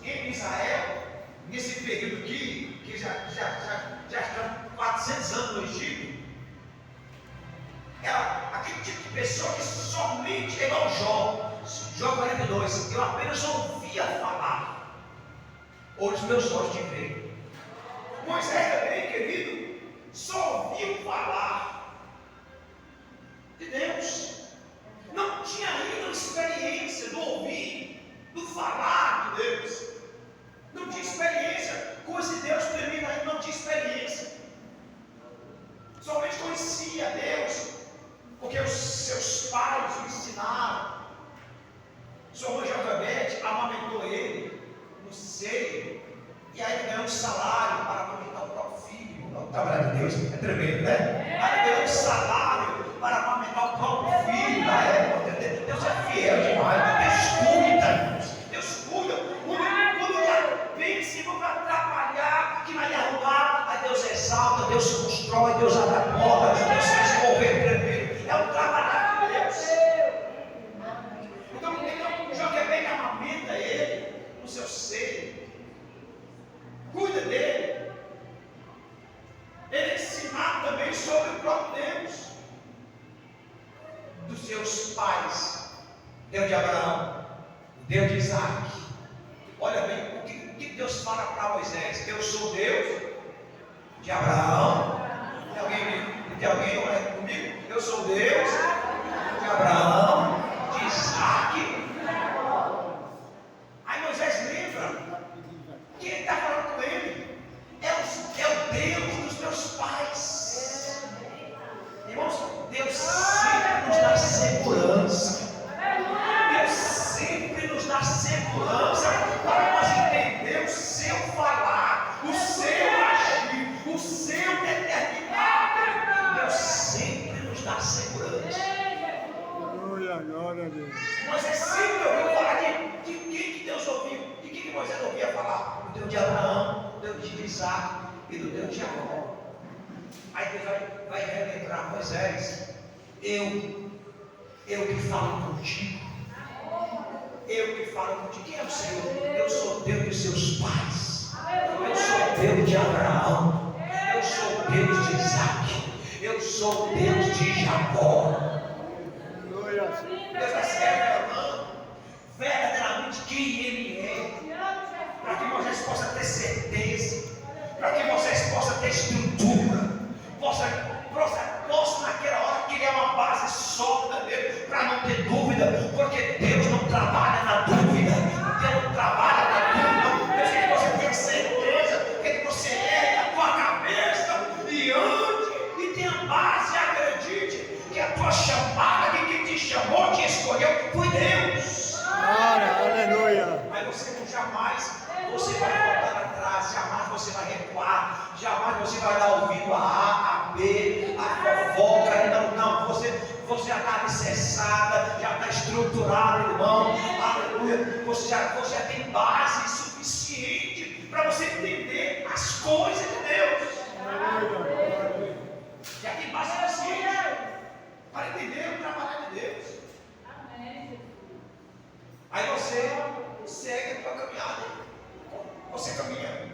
entre Israel, nesse período aqui, que já estão 400 anos no Egito, é aquele tipo de pessoa que somente é igual Jó 42, eu apenas ouvia falar, hoje meus olhos te veem. Moisés também, querido, só ouviu falar de Deus, não tinha ainda experiência do ouvir, do falar de Deus, não tinha experiência com esse Deus tremendo ainda, não tinha experiência, somente conhecia Deus, porque os seus pais o ensinaram. Sua mãe Jotebete amamentou ele no seio, e aí ganhou um salário para amamentar o próprio filho. O trabalho de Deus é tremendo, né? Aí ganhou um salário para amamentar o próprio filho na época. Deus é fiel demais. Deus cuida. Quando vem em cima para atrapalhar, que vai derrubar, aí Deus exalta, Deus constrói, Deus abre a porta, Deus de Abraão, o Deus de Isaac. Olha bem, o que Deus fala para Moisés? Eu sou Deus de Abraão. Tem alguém olha comigo? Eu sou Deus de Abraão, de Isaac. Aí Moisés lembra que ele está falando com ele. É o Deus dos meus pais. Irmãos, Deus sempre nos dá segurança. Deus sempre nos dá segurança para nós entendermos o seu falar, o seu agir, o seu determinar. Deus sempre nos dá segurança. Aleluia, glória a Deus. Moisés sempre ouviu falar de quem que Deus ouviu. De quem que Moisés ouvia falar? Do Deus de Abraão, do Deus de Isaac e do Deus de Jacó. Aí Deus vai relembrar Moisés. Eu que falo contigo. Eu que falo contigo. Quem é o Senhor? Eu sou Deus de seus pais. Eu sou Deus de Abraão. Eu sou Deus de Isaac. Eu sou Deus de Jacó. Aleluia. Deus está se revelando verdadeiramente quem Ele é, para que Moisés possa ter certeza, para que Moisés possa ter estrutura, possa naquela hora criar uma base sólida dele, para não ter dúvida, porque Deus não trabalha na dúvida, Deus não trabalha na dúvida. Deus quer que você tenha certeza, quer que você ergue a tua cabeça e ande e tenha base, acredite que a tua chamada, que quem te chamou, te escolheu, foi Deus. Aleluia. Mas você vai voltar atrás, jamais você vai recuar, jamais você vai dar ouvido a A, a B, a fofoca, não, você já está alicerçada, já está estruturada, irmão, aleluia, você já tem base suficiente para você entender as coisas de Deus, já tem base suficiente para entender o trabalho de Deus. Aí você segue a tua caminhada. Você caminha.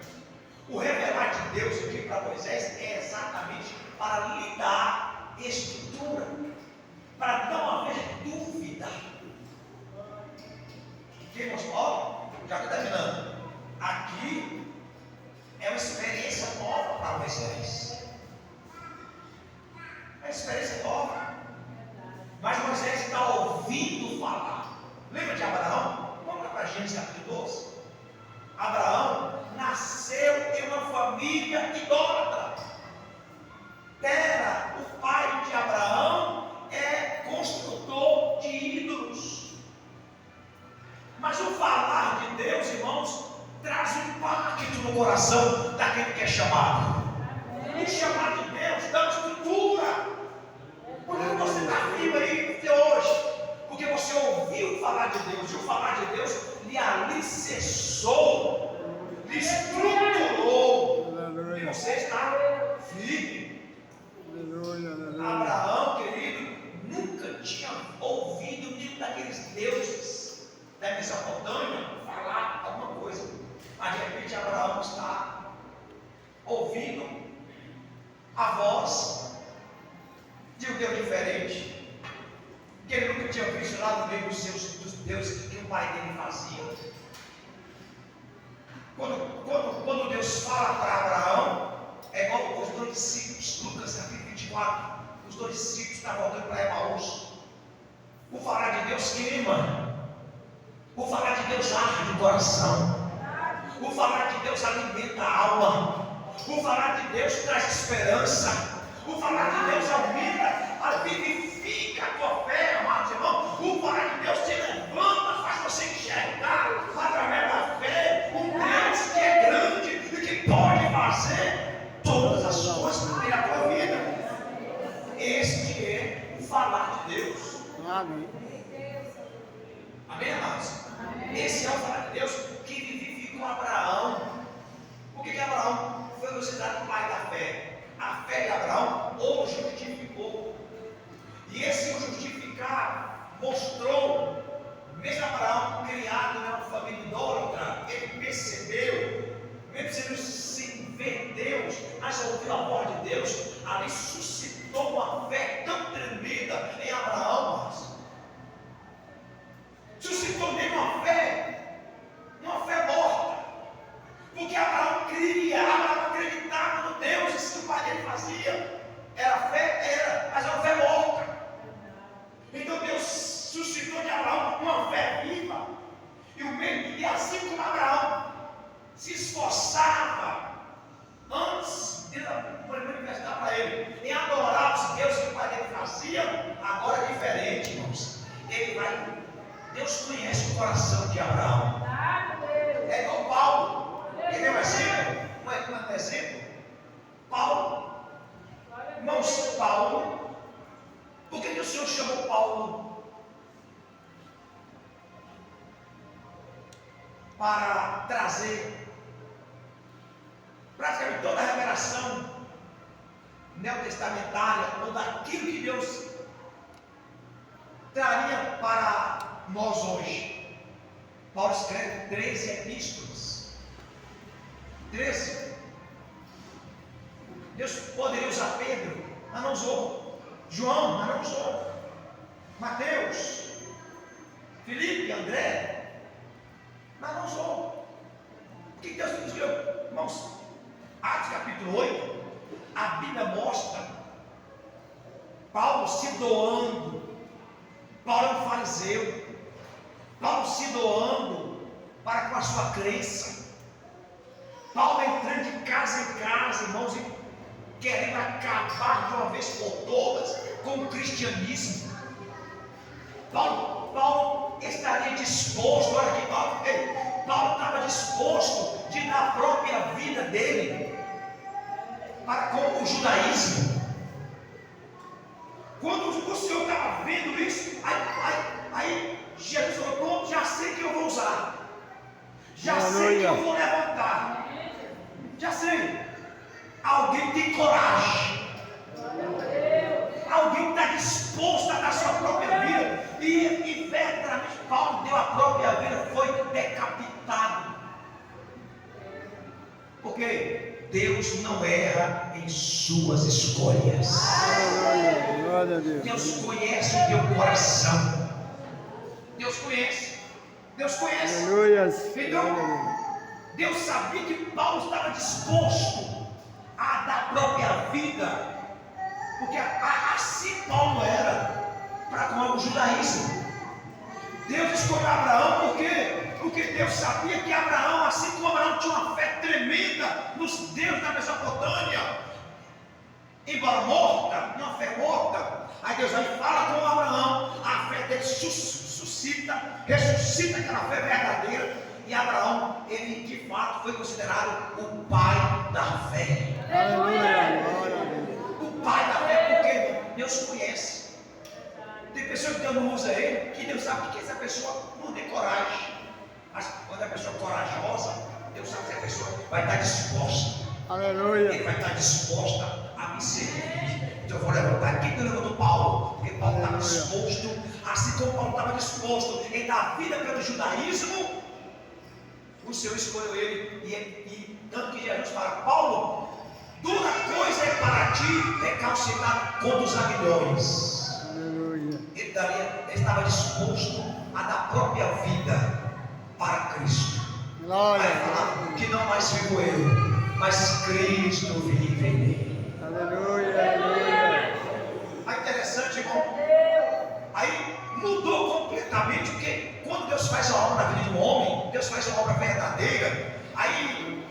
O revelar de Deus aqui para Moisés é exatamente para lhe dar estrutura, para não haver dúvida. Irmãos, ó, já estou terminando. Aqui é uma experiência nova para Moisés. É uma experiência nova. Mas Moisés está ouvindo falar. Lembra de Abraão? Vamos lá para Gênesis capítulo 12. Abraão nasceu em uma família idólatra. Tera, o pai de Abraão, é construtor de ídolos. Mas o falar de Deus, irmãos, traz um impacto no coração daquele que é chamado. O chamado de Deus dá estrutura. Por que você está vivo aí hoje? Porque você ouviu falar de Deus, e o falar de Deus lhe alicerçou, lhe estruturou, e você está firme. Abraão, querido, nunca tinha ouvido nenhum daqueles deuses da Mesopotâmia falar alguma coisa, mas de repente Abraão está ouvindo a voz de um Deus diferente, que ele nunca tinha visto lá no meio dos deuses que o pai dele fazia. Quando Deus fala para Abraão, é igual os dois discípulos, Lucas capítulo 24, os dois discípulos estão voltando para Emaús. O falar de Deus queima, o falar de Deus arde o coração, o falar de Deus alimenta a alma, o falar de Deus traz esperança, o falar de Deus aumenta, vivifica a tua fé, amados irmãos. O falar de Deus te levanta, faz você enxergar através da fé um Deus que é grande e que pode fazer todas as coisas na tua vida. Este é o falar de Deus. Amém. Amém, amados? Esse é o falar de Deus que vivificou Abraão. Por que Abraão foi considerado o pai da fé? A fé de Abraão o justificou. E esse o justificar mostrou, mesmo Abraão criado em uma família idólatra, ele percebeu, mesmo sendo sem ver Deus, mas ouviu a voz de Deus, ali suscitou uma fé tão tremenda em Abraão, mas Paulo? Por que o Senhor chamou Paulo? Para trazer praticamente toda a revelação neotestamentária, ou daquilo que Deus traria para nós hoje. Paulo escreve 13 epístolas. 13. Deus poderia usar Pedro, mas não usou. João, mas não usou. Mateus, Filipe, André, mas não usou. O que Deus nos deu? Irmãos, Atos capítulo 8, a Bíblia mostra Paulo se doando. Paulo é um fariseu. Paulo se doando para com a sua crença. Paulo entrando de casa em casa, irmãos, e querendo acabar de uma vez por todas com o cristianismo. Paulo estaria disposto, olha aqui, Paulo estava disposto de dar a própria vida dele para com o judaísmo. Quando o Senhor estava vendo isso, aí Jesus falou: pronto, já sei que eu vou usar, já sei que eu vou levantar, já sei. Alguém tem coragem, alguém está disposto a dar sua própria vida. E verdadeiramente Paulo deu a própria vida, foi decapitado. Porque Deus não erra em suas escolhas. Deus conhece o teu coração. Deus conhece. Deus conhece. Então, Deus sabia que Paulo estava disposto a dar a própria vida, porque assim Paulo era para com o judaísmo. Deus escolheu Abraão porque Deus sabia que Abraão, assim como Abraão tinha uma fé tremenda nos deuses da Mesopotâmia, embora morta, uma fé morta, aí Deus aí fala com Abraão, a fé dele ressuscita aquela fé verdadeira, e Abraão, ele de fato foi considerado o pai da fé. O pai da fé, porque Deus conhece. Tem pessoas que Deus não usa ele, que Deus sabe que essa pessoa não tem coragem. Mas quando a pessoa é corajosa, Deus sabe que a pessoa vai estar disposta. Aleluia. Ele vai estar disposta a me servir. Então eu vou levantar. Quem que levantou Paulo? Porque Paulo estava disposto, assim como Paulo estava disposto em dar vida pelo judaísmo, o Senhor escolheu ele. E tanto que Jesus fala: Paulo, dura coisa é para ti recalcitrar contra os aguilhões. Ele estava disposto a dar a própria vida para Cristo. Glória. Aí fala que não mais vivo eu, mas Cristo vive em mim. Aleluia, aleluia. É interessante, irmão. Aí mudou completamente, porque quando Deus faz uma obra na vida de um homem, Deus faz uma obra verdadeira. Aí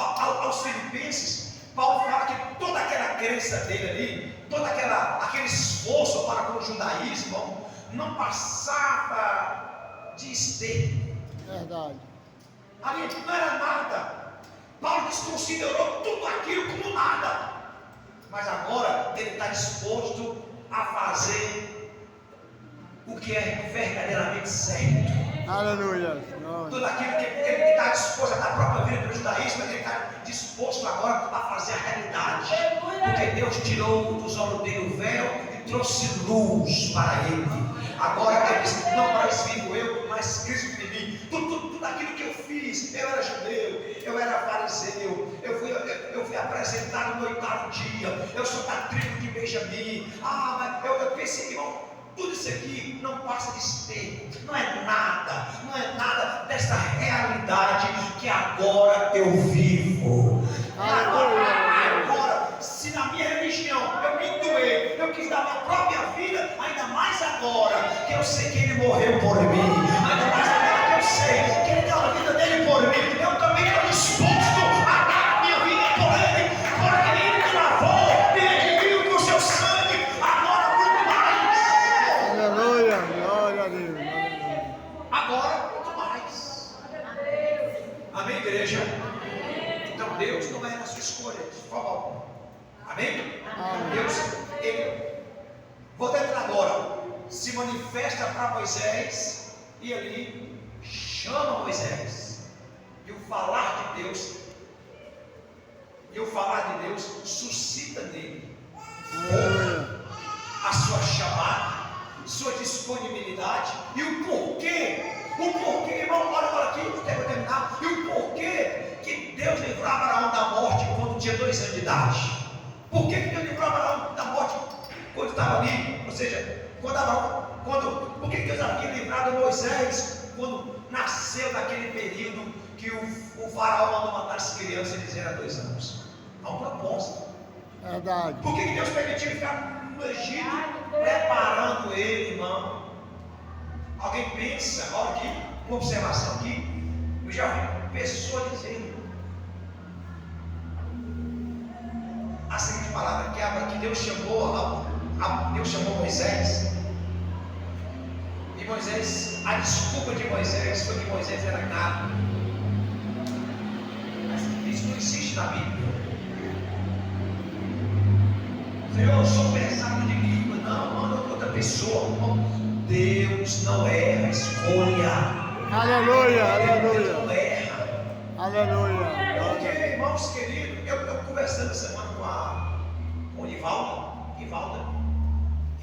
aos Filipenses, Paulo fala que toda aquela crença dele ali, todo aquele esforço para com o judaísmo, não passava de esterco. Verdade. Ali não era nada. Paulo desconsiderou tudo aquilo como nada. Mas agora ele está disposto a fazer o que é verdadeiramente certo. Aleluia. Tudo aquilo que ele está disposto a dar a própria vida pelo judaísmo, ele está disposto agora a fazer a realidade. Porque Deus tirou dos olhos dele o véu e trouxe luz para ele. Agora ele diz: não mais vivo eu, mas Cristo em mim. Tudo aquilo que eu fiz, eu era judeu, eu era fariseu, eu fui apresentado no 8º dia, eu sou da tribo de Benjamim. Mas eu pensei, irmão, tudo isso aqui não passa de esterco, não é nada dessa realidade que agora eu vivo. Agora, se na minha religião eu me doei, eu quis dar minha própria vida, ainda mais agora que eu sei que Ele morreu por mim, ainda mais agora que eu sei que Ele deu a vida dele por mim, eu também estou disposto a dar a minha vida por Ele, porque Ele me lavou, me redimiu com o seu sangue, agora muito mais. Aleluia. Glória a Deus. Agora muito mais. Amém, igreja? Então Deus não é a sua escolha, por favor. Amém? Amém. Deus Voltando agora, se manifesta para Moisés e ali chama Moisés. E o falar de Deus, suscita nele a sua chamada, sua disponibilidade e o porquê, irmão, olha aqui, eu quero terminar, e o porquê que Deus livrou Abraão da morte quando tinha 2 anos de idade. Por que Deus livrou Abraão da morte quando estava ali? Ou seja, por que Deus havia livrado Moisés quando nasceu naquele período que o faraó mandou matar as crianças e eles eram 2 anos? Há um propósito. Verdade. Por que Deus permitiu ele ficar no Egito preparando ele, irmão? Alguém pensa, olha aqui, uma observação aqui. Eu já vi pessoas dizendo a seguinte palavra que Deus chamou Moisés. E Moisés, a desculpa de Moisés foi que Moisés era gago. Mas isso não existe na Bíblia. Senhor, eu sou pesado de língua. Não, manda outra pessoa. Deus não erra escolha. Aleluia, Deus não aleluia. erra. Aleluia. Porque, irmãos queridos, eu conversando essa semana com o Ivalda,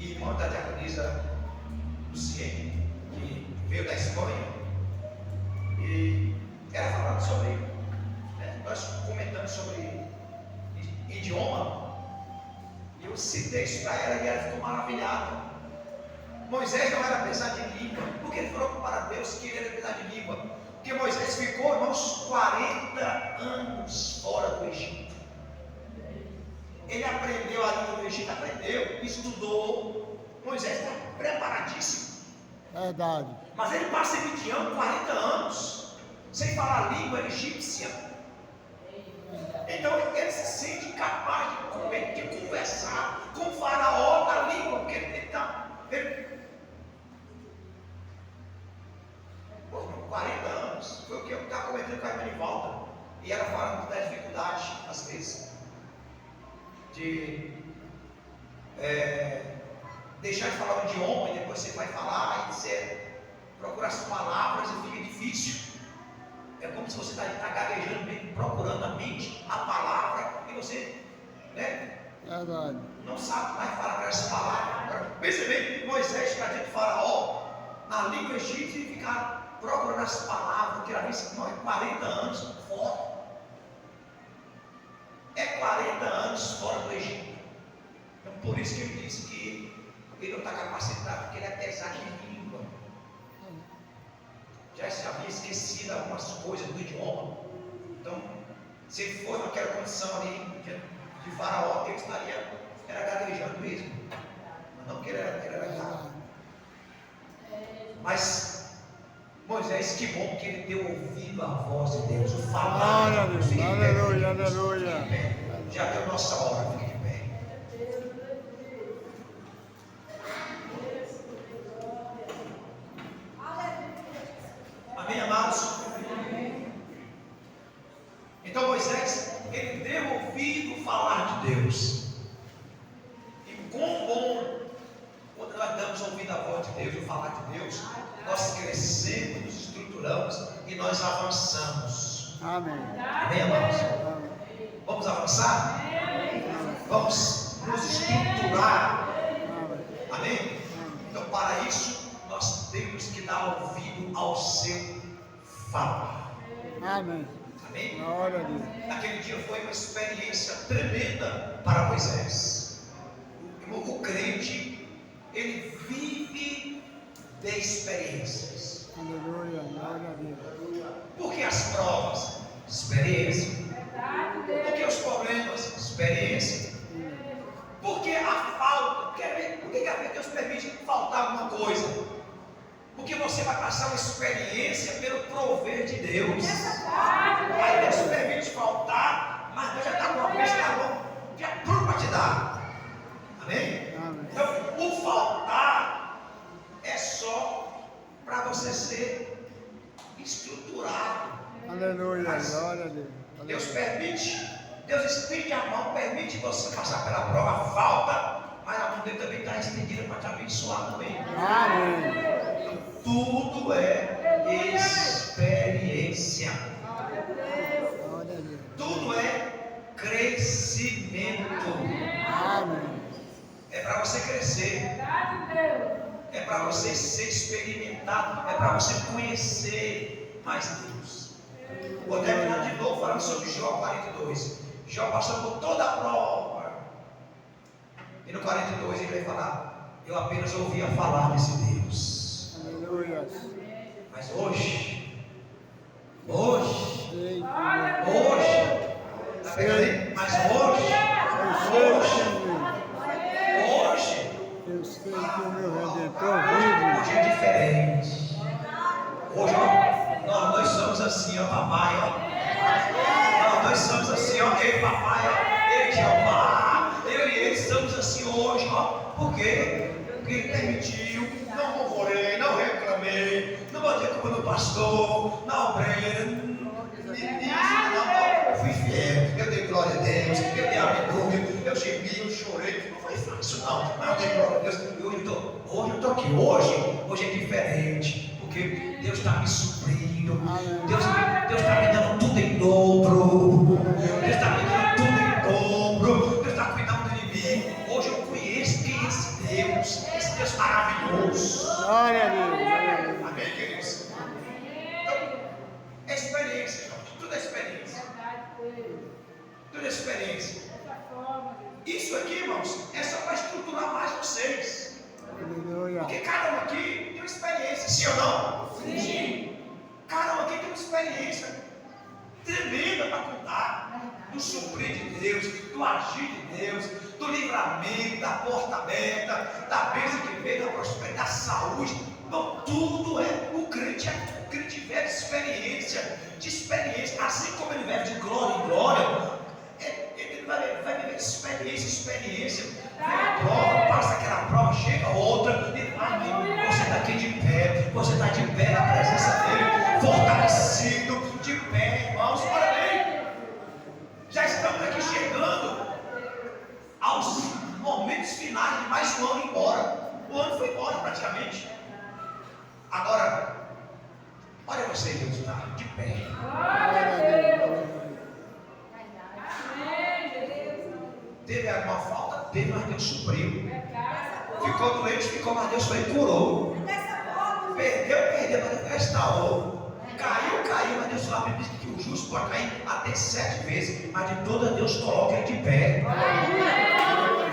irmã da diaconisa Luciene, que veio da Espanha, e ela falando sobre, nós comentando sobre idioma, e eu citei isso para ela e ela ficou maravilhada. Moisés não era pesado de língua. Por que ele falou para Deus que ele era pesado de língua? Porque Moisés ficou, irmãos, 40 anos fora do Egito. Ele aprendeu a língua do Egito, estudou. Moisés está preparadíssimo. Verdade. Mas ele passa em Midian 40 anos, sem falar a língua egípcia. Então ele se sente capaz de conversar com o faraó na língua, porque ele está. 40 anos, foi o que eu estava comentando com a irmã de volta. E ela falando da dificuldade, às vezes, de deixar de falar o idioma e depois você vai falar e você procura as palavras e fica difícil. É como se você está gaguejando, procurando na mente a palavra e você, Verdade. não sabe mais falar aquelas palavras. Pensa bem, Moisés está diante do faraó na língua egípcia e ficar procurando as palavras, porque ela disse que não é 40 anos fora. É 40 anos fora do Egito. Então por isso que ele disse que ele não está capacitado, porque ele é pesado de língua. Já havia esquecido algumas coisas do idioma. Então, se ele for naquela condição ali de faraó, ele era gaguejando mesmo. Mas não que ele era gago. Mas Moisés, que bom que ele deu ouvido à voz de Deus, o falar de Deus. Fique de pé, Aleluia, queridos. aleluia. Fique de pé. Já deu nossa hora, fique de pé. Amém, amados? Então Moisés, ele deu ouvido falar de Deus. E quão bom, quando nós damos ouvido à voz de Deus, o falar de Deus, nós crescemos, nos estruturamos e nós avançamos. Amém. Amém, amados? Amém. Vamos avançar? Vamos nos estruturar. Amém? Então, para isso, nós temos que dar ouvido ao seu falar. Amém. Amém? Glória a Deus. Aquele dia foi uma experiência tremenda para Moisés. O crente, ele vive de experiências. Aleluia. Glória a Deus. Por que as provas? Experiência. Por que os problemas? Experiência. Por que a falta? Por que Deus permite faltar alguma coisa? Porque você vai passar uma experiência pelo prover de Deus. Aí Deus permite faltar, mas Deus já está com a bênção na mão, já é pronto para te dar. Amém? Amém. Então, o faltar é só para você ser estruturado. Aleluia. Mas Glória a Deus. Deus permite, Deus estende a mão, permite você passar pela prova, falta, mas a mão dele também está estendida para te abençoar também. Amém. Tudo é experiência. Glória a Deus. Tudo é crescimento. Amém. É para você crescer. Verdade, Deus. É para você ser experimentado. É para você conhecer mais Deus. Vou terminar de novo falando sobre Jó 42. Jó passou por toda a prova. E no 42 ele vai falar: eu apenas ouvia falar desse Deus. Aleluia. Mas hoje, Sei. tá pegando aí? Mas hoje, Eu sei que o meu Redentor hoje é diferente. Hoje nós somos assim, ó, papai, ó. Nós somos assim, ó, ei, papai, ó, ei, Jeová. Eu e ele estamos assim hoje, ó. Por quê? Porque ele permitiu. Não murmurei, não reclamei, não botei culpa no pastor, na obreira. Não, eu fui fiel. Eu dei glória a Deus, eu dei aleluia, eu gemi, eu chorei. Não foi fácil, não. Mas eu dei glória a Deus. E hoje eu estou aqui. Hoje é diferente. Porque Deus está me suprindo. Deus está me dando tudo em dobro. Deus está me dando tudo em dobro. Deus está cuidando de mim. Hoje eu conheço quem é esse Deus maravilhoso. Glória a Deus. Amém, queridos? Então, é experiência, irmãos. Tudo é experiência. Tudo é experiência. Isso aqui, irmãos, é só para estruturar mais vocês. Aleluia. Porque cada um aqui tem uma experiência, sim ou não? Sim. Cada um aqui tem uma experiência tremenda para contar. Do suprir de Deus, do agir de Deus, do livramento, da porta aberta, da bênção que veio, da prosperidade, da saúde. Então, tudo é o crente vive de experiência, assim como ele vive de glória em glória, ele vai viver de experiência. Vem a prova, passa aquela prova, chega outra, e vai, você está aqui de pé, você está de pé na presença dele, fortalecido, de pé, irmãos, parabéns. Já estamos aqui chegando aos momentos finais de mais um ano embora. O ano foi embora praticamente. Agora, olha você, Deus está de pé. Teve alguma falta? Teve, mas Deus supriu. Ficou doente, mas Deus foi e curou. Perdeu, mas Deus restaurou. Caiu, mas Deus sabe que o justo pode cair até 7 vezes, mas de toda Deus coloca ele de pé.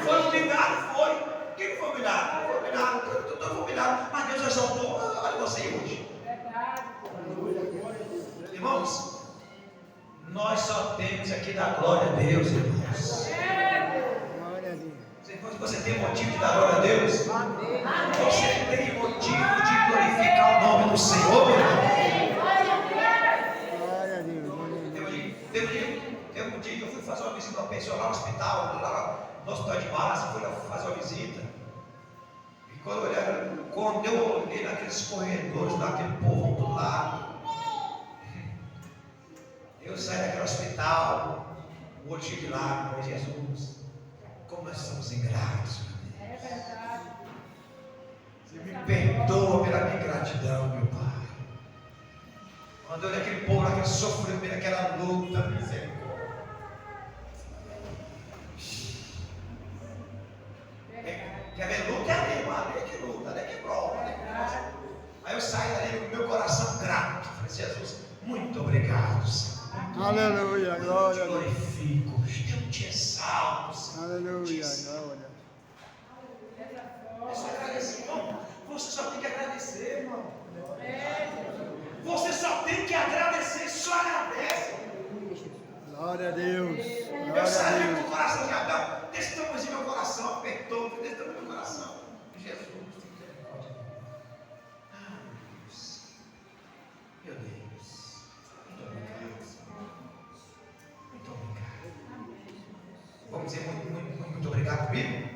Foi humilhado, foi. Quem não foi humilhado? Não foi humilhado, todo foi humilhado, mas Deus exaltou. Olha você hoje. Irmãos, nós só temos aqui da glória a Deus, irmãos. Glória a Deus. Você tem motivo de dar glória a Deus? Você tem motivo de glorificar o nome do Senhor, meu irmão? Glória a Deus. Teve um dia que eu fui fazer uma visita ao pensionato, lá no hospital, lá no hospital de base, fui lá fazer uma visita. E quando eu olhei naqueles corredores, naquele povo do lado, eu saí daquele hospital, o olho cheio de lágrimas, Jesus, como nós somos ingratos, meu Deus. Você me perdoa pela minha ingratidão, meu Pai. Quando eu olhei aquele povo, naquele sofrimento, naquela luta, misericórdia. Quer ver luta? É ali que luta, ali que prova. Aí eu saí dali com o meu coração grato. Falei, Jesus, muito obrigado, Senhor. Aleluia, glória Eu a te Deus. glorifico, eu te exalto, Senhor. Aleluia, glória. É só agradecer, irmão. Você só tem que agradecer, irmão. Você só tem que agradecer, só agradece. Glória a Deus. Eu Glória a saí com Deus. o coração já dá. Desse tamanho meu coração, apertou, desse tamanho meu coração. Jesus, misericórdia. Ah, meu Deus. Muito obrigado. Muito obrigado. Vamos dizer muito obrigado comigo?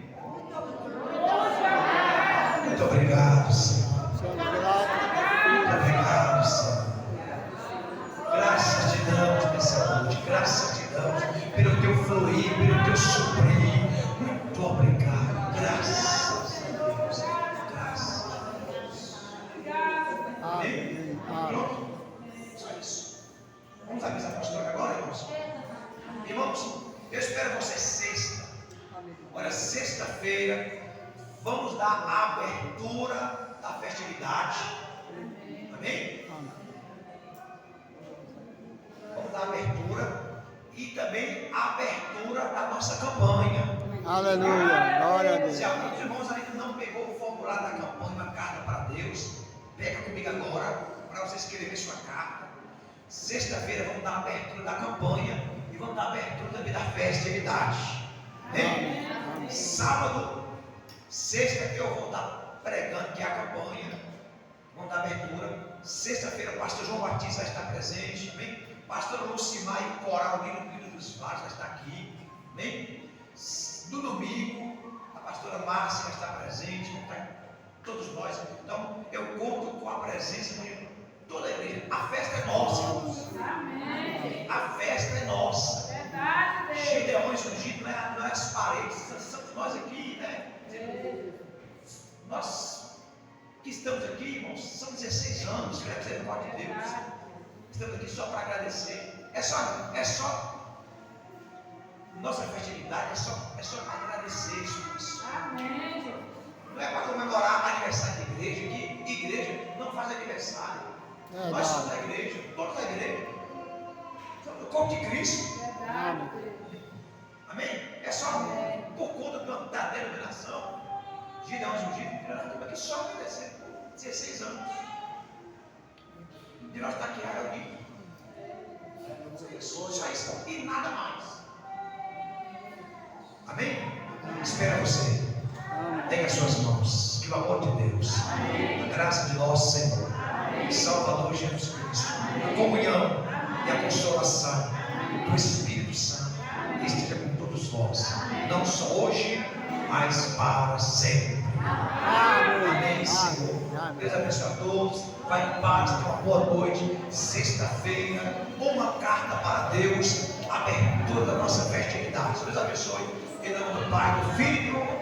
Muito obrigado, Senhor. Somos gratos. Muito obrigado, Senhor. Graças te damos nessa noite. Graças te damos pelo teu fluir, pelo teu suprir. Muito obrigado. Graças. vamos dar a abertura da festividade. Amém? Vamos dar a abertura e também a abertura da nossa campanha. Aleluia. Glória a Deus. Se algum dos irmãos ainda não pegou o formulário da campanha, uma carta para Deus, pega comigo agora para você escrever sua carta. Sexta-feira vamos dar a abertura da campanha e vamos dar a abertura também da festividade. Amém? Sábado, sexta eu vou estar pregando que é a campanha. Vamos dar abertura. Sexta-feira o pastor João Batista vai estar presente. Amém? Pastor Lucimar e o coral Nilo dos Vales vai estar aqui. Amém? No domingo, a pastora Márcia vai estar presente. Vamos estar todos nós. Então, eu conto com a presença de toda a igreja. A festa é nossa, irmãos. Amém. A festa é nossa. Verdade, Deus. Gideões ungidos não é as paredes, somos nós aqui, né? Nós que estamos aqui, irmãos, são 16 anos, pela misericórdia de Deus. Estamos aqui só para agradecer. É só. Nossa festividade é só para agradecer isso. Amém. Não é para comemorar aniversário de igreja, que igreja não faz aniversário. Nós somos a igreja, todos da igreja. Somos o corpo de Cristo. Verdade, Deus. Amém? É só por conta da denominação. Gideões ungidos, nós estamos aqui só agradecendo por 16 anos. E nós estamos aqui reunidos. Só isso e nada mais. Amém? Espera você. Tenha as suas mãos. Que o amor de Deus, a graça de nosso Senhor, Salvador Jesus Cristo, a comunhão e a consolação do Espírito Santo esteja com todos vós, não só hoje, mas para sempre. Amém, Senhor. Deus abençoe a todos. Vai em paz, tenha uma boa noite. Sexta-feira, uma carta para Deus, abertura da nossa festividade. Deus abençoe. Em nome do Pai, do Filho